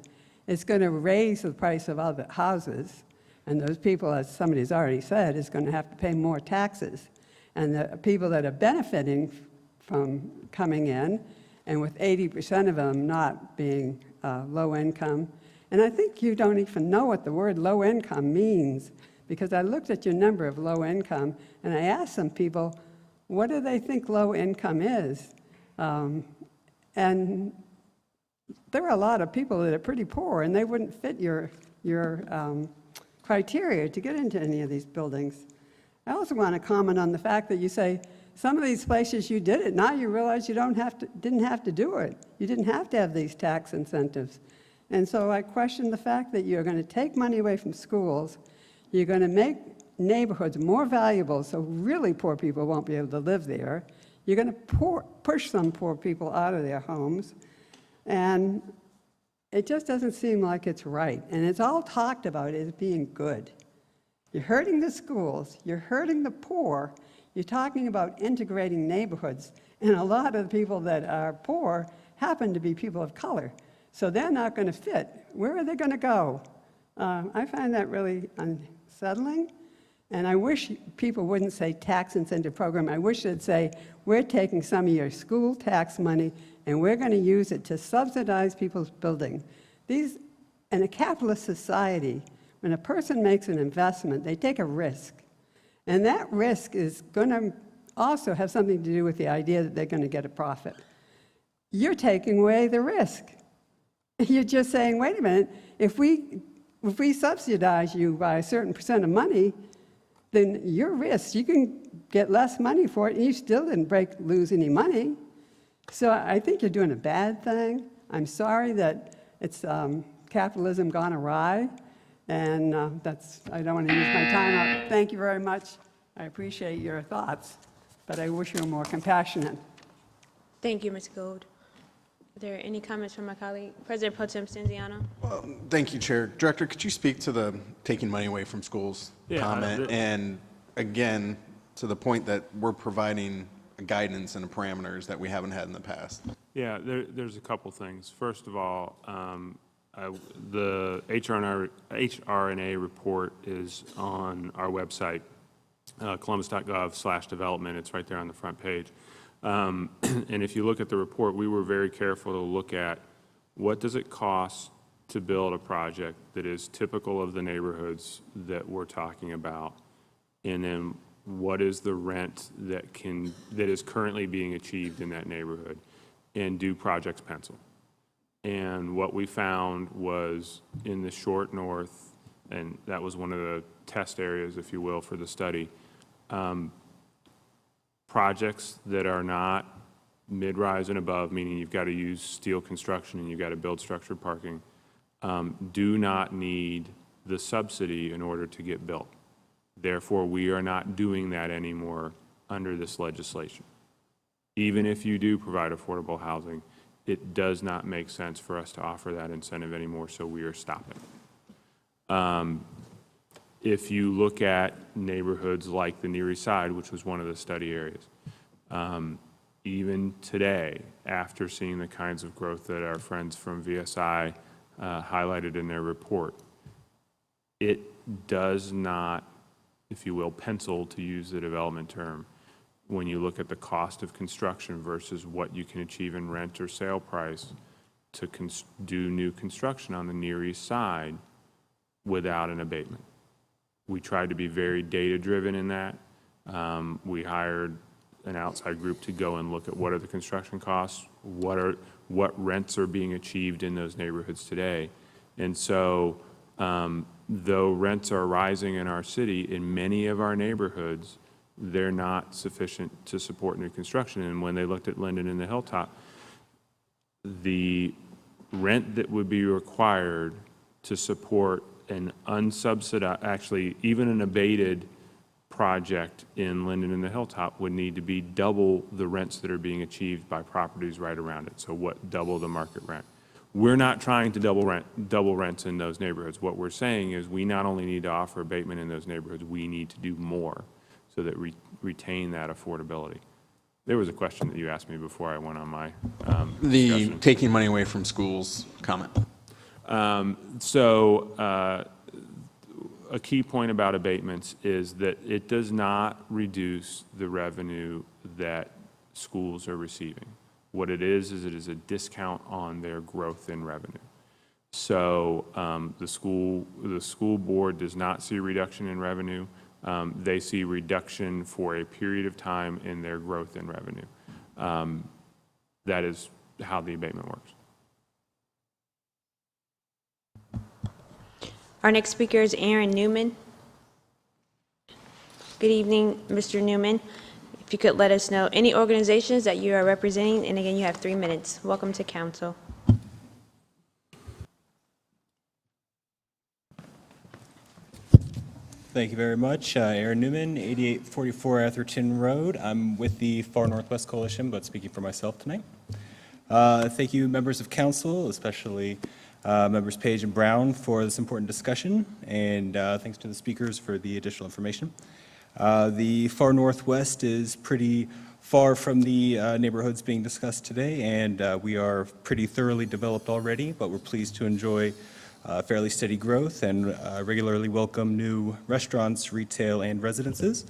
It's going to raise the price of other houses, and those people, as somebody's already said, is going to have to pay more taxes. And the people that are benefiting from coming in, and with 80% of them not being low income, and I think you don't even know what the word low income means, because I looked at your number of low income, and I asked some people, what do they think low income is? And there are a lot of people that are pretty poor, and they wouldn't fit your criteria to get into any of these buildings. I also want to comment on the fact that you say some of these places you did it. Now you realize you didn't have to do it. You didn't have to have these tax incentives. And so I question the fact that you're going to take money away from schools. You're going to make neighborhoods more valuable so really poor people won't be able to live there. You're going to push some poor people out of their homes. And it just doesn't seem like it's right. And it's all talked about as being good. You're hurting the schools. You're hurting the poor. You're talking about integrating neighborhoods. And a lot of the people that are poor happen to be people of color. So they're not going to fit. Where are they going to go? I find that really unsettling. And I wish people wouldn't say tax incentive program. I wish they'd say, we're taking some of your school tax money and we're going to use it to subsidize people's building. In a capitalist society, when a person makes an investment, they take a risk. And that risk is going to also have something to do with the idea that they're going to get a profit. You're taking away the risk. You're just saying, wait a minute, if we subsidize you by a certain percent of money, then your risk, you can get less money for it, and you still didn't lose any money. So I think you're doing a bad thing. I'm sorry that it's capitalism gone awry, and I don't want to use my time up. Thank you very much. I appreciate your thoughts, but I wish you were more compassionate. Thank you, Ms. Gold. Are there any comments from my colleague? President Pro Tem Stenziano. Well, thank you, Chair. Director, could you speak to the taking money away from schools comment? And again, to the point that we're providing guidance and parameters that we haven't had in the past. Yeah, there's a couple things. First of all, the HRNA report is on our website, columbus.gov/development. It's right there on the front page. And if you look at the report, we were very careful to look at what does it cost to build a project that is typical of the neighborhoods that we're talking about, and then what is the rent that is currently being achieved in that neighborhood, and do projects pencil? And what we found was in the short north, and that was one of the test areas, if you will, for the study, projects that are not mid-rise and above, meaning you've got to use steel construction and you've got to build structured parking, do not need the subsidy in order to get built. Therefore, we are not doing that anymore under this legislation. Even if you do provide affordable housing, it does not make sense for us to offer that incentive anymore, so we are stopping. If you look at neighborhoods like the Near East Side, which was one of the study areas, even today, after seeing the kinds of growth that our friends from VSI highlighted in their report, it does not, if you will, pencil, to use the development term, when you look at the cost of construction versus what you can achieve in rent or sale price to do new construction on the Near East Side without an abatement. We tried to be very data-driven in that. We hired an outside group to go and look at what are the construction costs, what rents are being achieved in those neighborhoods today. And so, though rents are rising in our city, in many of our neighborhoods, they're not sufficient to support new construction. And when they looked at Linden and the Hilltop, the rent that would be required to support an unsubsidized, actually even an abated project in Linden and the Hilltop would need to be double the rents that are being achieved by properties right around it. So double the market rent. We're not trying to double rents in those neighborhoods. What we're saying is we not only need to offer abatement in those neighborhoods, we need to do more so that we retain that affordability. There was a question that you asked me before I went on my The discussion. taking money away from schools comment. A key point about abatements is that it does not reduce the revenue that schools are receiving. What it is it is a discount on their growth in revenue. So the school board does not see a reduction in revenue. They see reduction for a period of time in their growth in revenue. That is how the abatement works. Our next speaker is Aaron Newman. Good evening, Mr. Newman. If you could let us know any organizations that you are representing, and again, you have 3 minutes. Welcome to council. Thank you very much. Aaron Newman, 8844 Atherton Road. I'm with the Far Northwest Coalition, but speaking for myself tonight. Thank you, members of council, especially members Page and Brown, for this important discussion, and thanks to the speakers for the additional information. The Far Northwest is pretty far from the neighborhoods being discussed today, and we are pretty thoroughly developed already, but we're pleased to enjoy fairly steady growth and regularly welcome new restaurants, retail, and residences.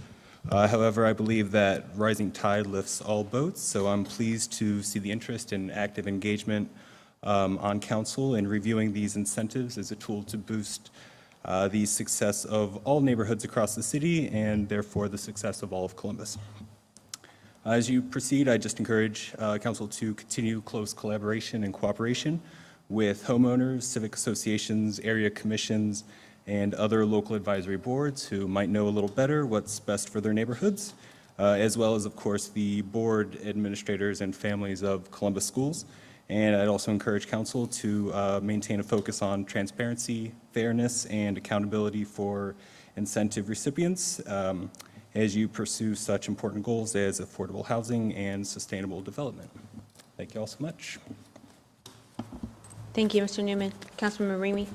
However, I believe that rising tide lifts all boats, so I'm pleased to see the interest and active engagement on council in reviewing these incentives as a tool to boost the success of all neighborhoods across the city and therefore the success of all of Columbus. As you proceed, I just encourage council to continue close collaboration and cooperation with homeowners, civic associations, area commissions, and other local advisory boards who might know a little better what's best for their neighborhoods, as well as, of course, the board administrators and families of Columbus schools. And I'd also encourage council to maintain a focus on transparency, fairness, and accountability for incentive recipients as you pursue such important goals as affordable housing and sustainable development. Thank you all so much. Thank you, Mr. Newman. Councilman Remy.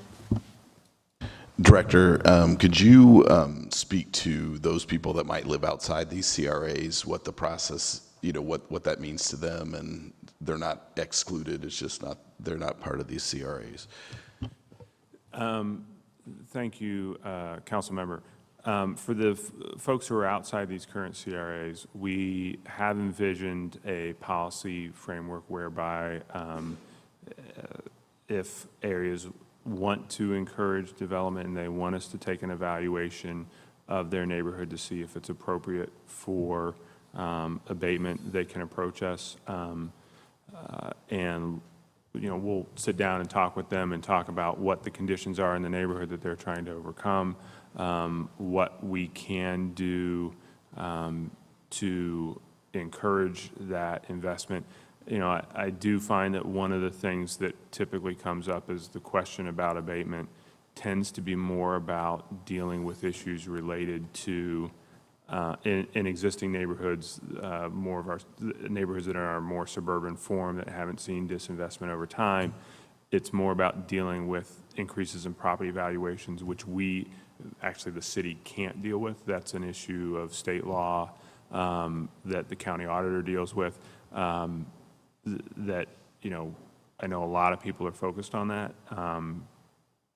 Director, could you speak to those people that might live outside these CRAs, what the process, what that means to them, and they're not excluded, it's just they're not part of these CRAs? Thank you, Council Member. For the folks who are outside these current CRAs, we have envisioned a policy framework whereby if areas want to encourage development and they want us to take an evaluation of their neighborhood to see if it's appropriate for abatement, they can approach us. And we'll sit down and talk with them and talk about what the conditions are in the neighborhood that they're trying to overcome, what we can do to encourage that investment. I do find that one of the things that typically comes up is the question about abatement tends to be more about dealing with issues related to in existing neighborhoods, more of our neighborhoods that are more suburban form that haven't seen disinvestment over time. It's more about dealing with increases in property valuations, which the city can't deal with. That's an issue of state law that the county auditor deals with. That I know a lot of people are focused on that,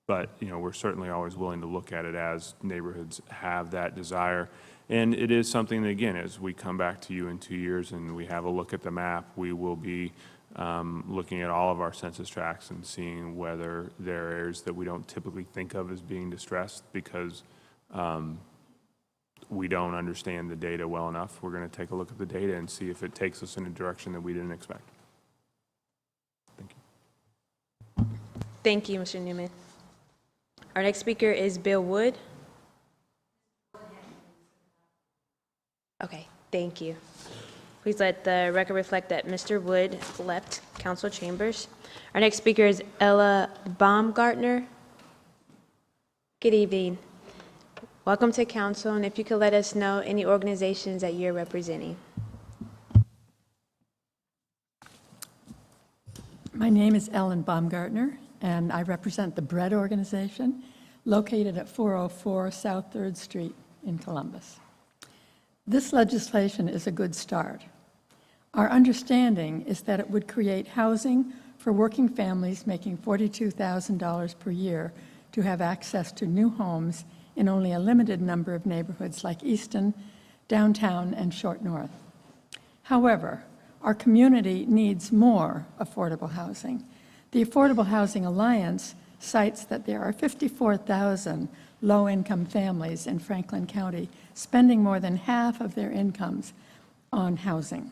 but we're certainly always willing to look at it as neighborhoods have that desire. And it is something that, again, as we come back to you in 2 years and we have a look at the map, we will be looking at all of our census tracts and seeing whether there are areas that we don't typically think of as being distressed because we don't understand the data well enough. We're going to take a look at the data and see if it takes us in a direction that we didn't expect. Thank you. Thank you, Mr. Newman. Our next speaker is Bill Wood. Okay, thank you. Please let the record reflect that Mr. Wood left council chambers. Our next speaker is Ella Baumgartner. Good evening. Welcome to council, and if you could let us know any organizations that you're representing. My name is Ellen Baumgartner, and I represent the Bread Organization, located at 404 South 3rd Street in Columbus. This legislation is a good start. Our understanding is that it would create housing for working families making $42,000 per year to have access to new homes in only a limited number of neighborhoods like Easton, downtown, and Short North. However, our community needs more affordable housing. The Affordable Housing Alliance cites that there are 54,000 low-income families in Franklin County spending more than half of their incomes on housing.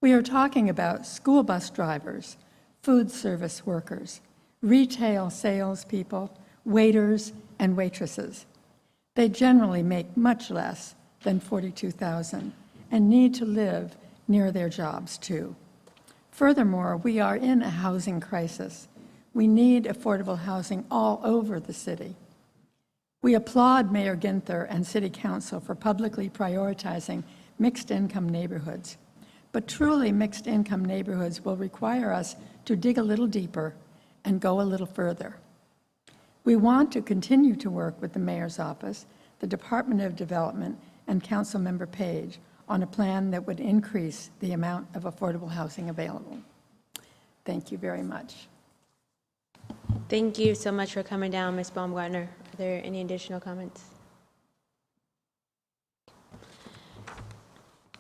We are talking about school bus drivers, food service workers, retail salespeople, waiters, and waitresses. They generally make much less than $42,000 and need to live near their jobs too. Furthermore, we are in a housing crisis. We need affordable housing all over the city. We applaud Mayor Ginther and City Council for publicly prioritizing mixed-income neighborhoods. But truly mixed-income neighborhoods will require us to dig a little deeper and go a little further. We want to continue to work with the Mayor's Office, the Department of Development, and Councilmember Page on a plan that would increase the amount of affordable housing available. Thank you very much. Thank you so much for coming down, Ms. Baumgartner. Are there any additional comments?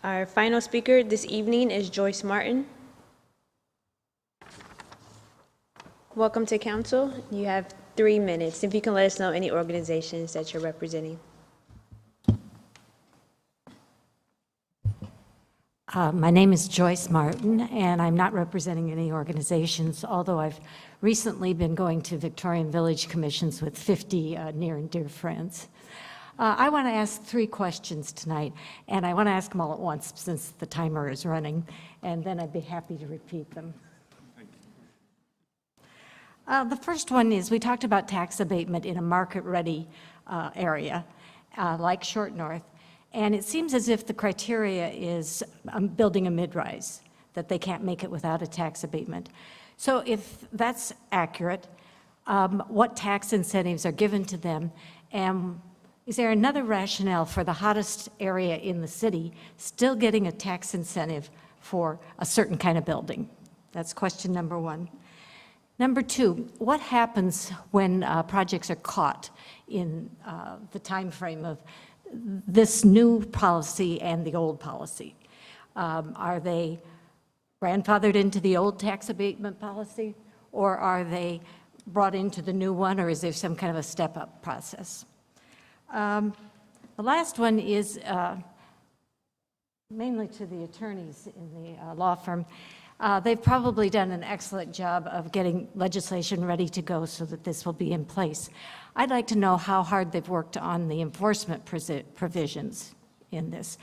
Our final speaker this evening is Joyce Martin. Welcome to council. You have 3 minutes. If you can let us know any organizations that you're representing. My name is Joyce Martin, and I'm not representing any organizations, although I've recently been going to Victorian Village Commissions with 50 near and dear friends. I want to ask 3 questions tonight, and I want to ask them all at once since the timer is running, and then I'd be happy to repeat them. The first one is, we talked about tax abatement in a market-ready area like Short North, and it seems as if the criteria is building a mid-rise, that they can't make it without a tax abatement. So if that's accurate, what tax incentives are given to them, and is there another rationale for the hottest area in the city still getting a tax incentive for a certain kind of building? That's question number 1. Number 2, what happens when projects are caught in the time frame of this new policy and the old policy? Are they grandfathered into the old tax abatement policy, or are they brought into the new one, or is there some kind of a step-up process? The last one is mainly to the attorneys in the law firm. They've probably done an excellent job of getting legislation ready to go so that this will be in place. I'd like to know how hard they've worked on the enforcement provisions in this,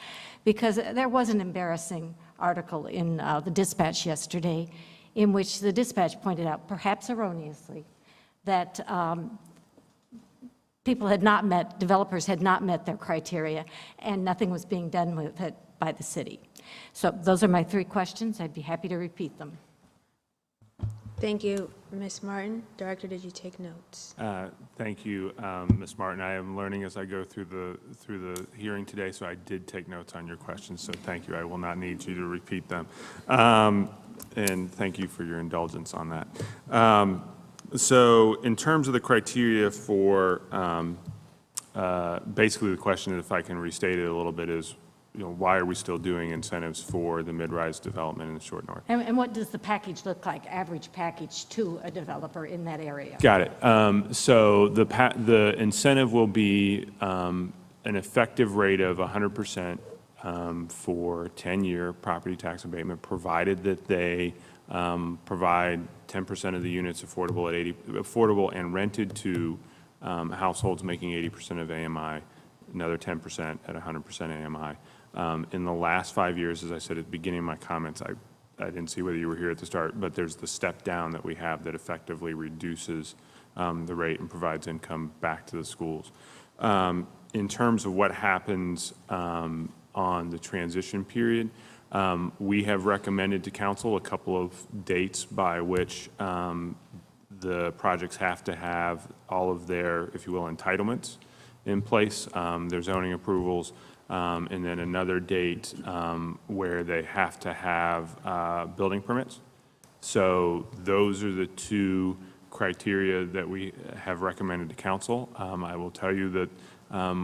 because there was an embarrassing article in the Dispatch yesterday in which the Dispatch pointed out, perhaps erroneously, that developers had not met their criteria, and nothing was being done with it by the city. So those are my 3 questions. I'd be happy to repeat them. Thank you, Ms. Martin. Director, did you take notes? Thank you, Ms. Martin. I am learning as I go through the hearing today, so I did take notes on your questions, so thank you. I will not need you to repeat them. And thank you for your indulgence on that. So in terms of the criteria for, basically the question, if I can restate it a little bit, is, why are we still doing incentives for the mid-rise development in the short north? And what does the package look like, average package to a developer in that area? Got it. So the incentive will be an effective rate of 100% for 10-year property tax abatement, provided that they provide 10% of the units affordable and rented to households making 80% of AMI, another 10% at 100% AMI. In the last 5 years, as I said at the beginning of my comments, I didn't see whether you were here at the start, but there's the step down that we have that effectively reduces the rate and provides income back to the schools. In terms of what happens on the transition period, we have recommended to council a couple of dates by which the projects have to have all of their, if you will, entitlements in place, their zoning approvals, and then another date where they have to have building permits. So those are the two criteria that we have recommended to council. I will tell you that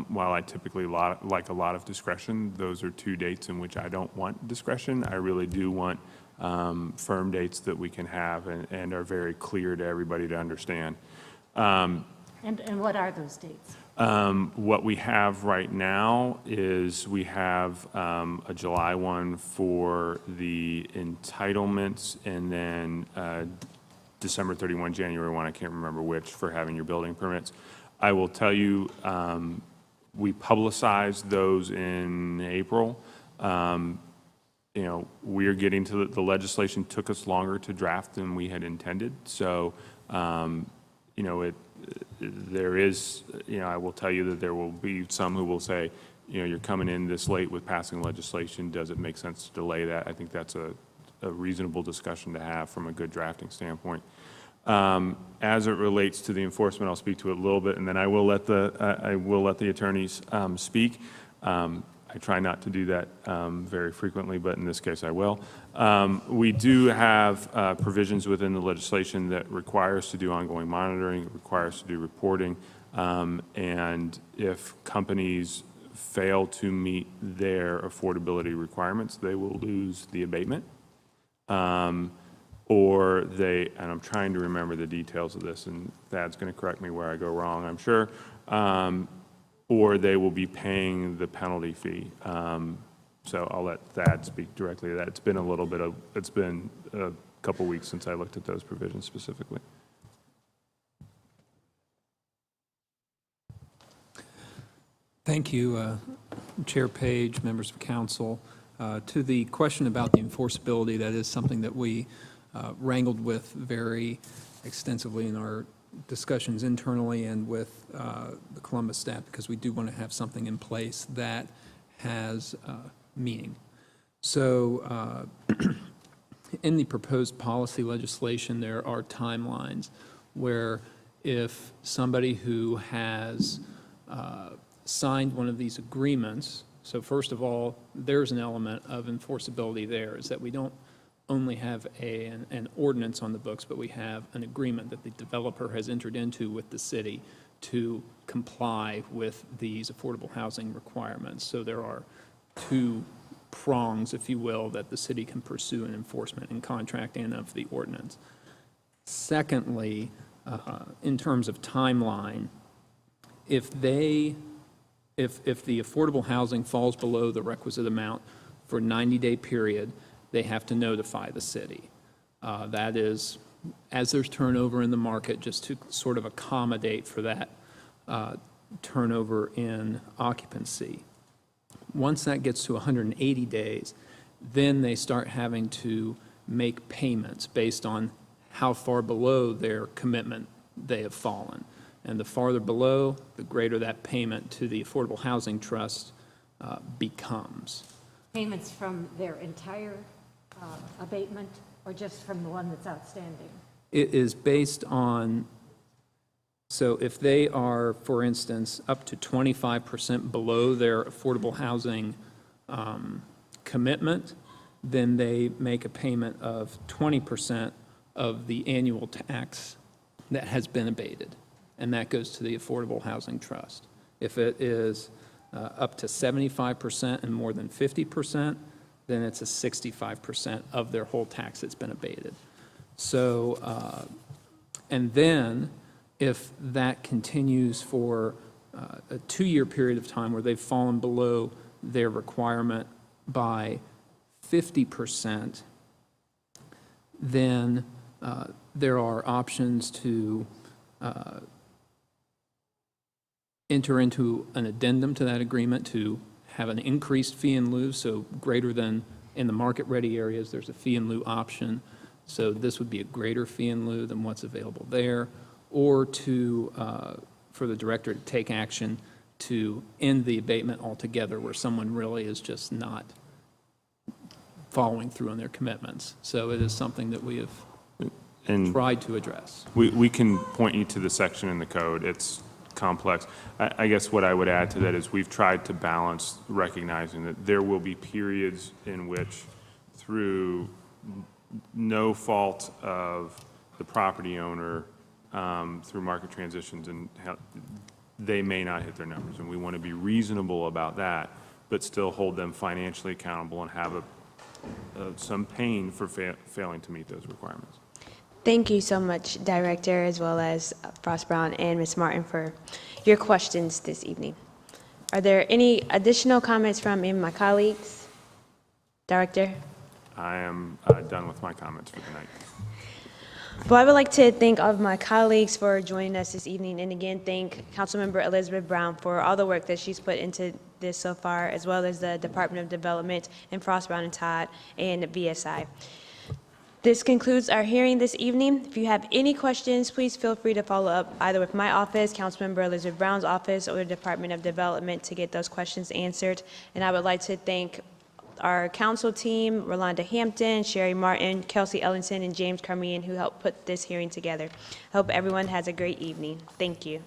while I typically like a lot of discretion, those are two dates in which I don't want discretion. I really do want firm dates that we can have and are very clear to everybody to understand. And what are those dates? What we have right now is we have a July one for the entitlements, and then December 31, January 1, I can't remember which, for having your building permits. I will tell you, we publicized those in April. We are getting to the legislation took us longer to draft than we had intended. So, there is, I will tell you that there will be some who will say, you're coming in this late with passing legislation. Does it make sense to delay that? I think that's a reasonable discussion to have from a good drafting standpoint. As it relates to the enforcement, I'll speak to it a little bit, and then I will let the attorneys speak. I try not to do that very frequently, but in this case I will. We do have provisions within the legislation that require us to do ongoing monitoring, require us to do reporting, and if companies fail to meet their affordability requirements, they will lose the abatement. Or they, and I'm trying to remember the details of this, and Thad's going to correct me where I go wrong, I'm sure, or they will be paying the penalty fee. So I'll let Thad speak directly to that. It's been a couple weeks since I looked at those provisions specifically. Thank you, Chair Page, members of council. To the question about the enforceability, that is something that we wrangled with very extensively in our discussions internally and with the Columbus staff, because we do want to have something in place that has meaning. So in the proposed policy legislation, there are timelines where if somebody who has signed one of these agreements, so first of all, there's an element of enforceability there, is that we don't only have an ordinance on the books, but we have an agreement that the developer has entered into with the city to comply with these affordable housing requirements. So there are two prongs, if you will, that the city can pursue in enforcement in contract and of the ordinance. Secondly, in terms of timeline, if the affordable housing falls below the requisite amount for a 90-day period, they have to notify the city. That is, as there's turnover in the market, just to sort of accommodate for that turnover in occupancy. Once that gets to 180 days, then they start having to make payments based on how far below their commitment they have fallen. And the farther below, the greater that payment to the Affordable Housing Trust becomes. Payments from their entire abatement, or just from the one that's outstanding? It is based on, so if they are, for instance, up to 25% below their affordable housing commitment, then they make a payment of 20% of the annual tax that has been abated, and that goes to the Affordable Housing Trust. If it is up to 75% and more than 50%, then it's a 65% of their whole tax that's been abated. So, and then if that continues for a 2-year period of time where they've fallen below their requirement by 50%, then there are options to enter into an addendum to that agreement to have an increased fee in lieu, so greater than in the market-ready areas, there's a fee in lieu option. So this would be a greater fee in lieu than what's available there, or to, for the director to take action to end the abatement altogether where someone really is just not following through on their commitments. So it is something that we have tried to address. We can point you to the section in the code. It's complex. I guess what I would add to that is we've tried to balance recognizing that there will be periods in which, through no fault of the property owner, through market transitions, and they may not hit their numbers. And we want to be reasonable about that, but still hold them financially accountable and have some pain for failing to meet those requirements. Thank you so much, Director, as well as Frost Brown and Ms. Martin, for your questions this evening. Are there any additional comments from any of my colleagues? Director? I am done with my comments for tonight. Well, I would like to thank all of my colleagues for joining us this evening, and again, thank Councilmember Elizabeth Brown for all the work that she's put into this so far, as well as the Department of Development and Frost Brown and Todd and VSI. This concludes our hearing this evening. If you have any questions, please feel free to follow up either with my office, Councilmember Elizabeth Brown's office, or the Department of Development to get those questions answered. And I would like to thank our council team, Rolanda Hampton, Sherry Martin, Kelsey Ellenson, and James Carmian, who helped put this hearing together. I hope everyone has a great evening. Thank you.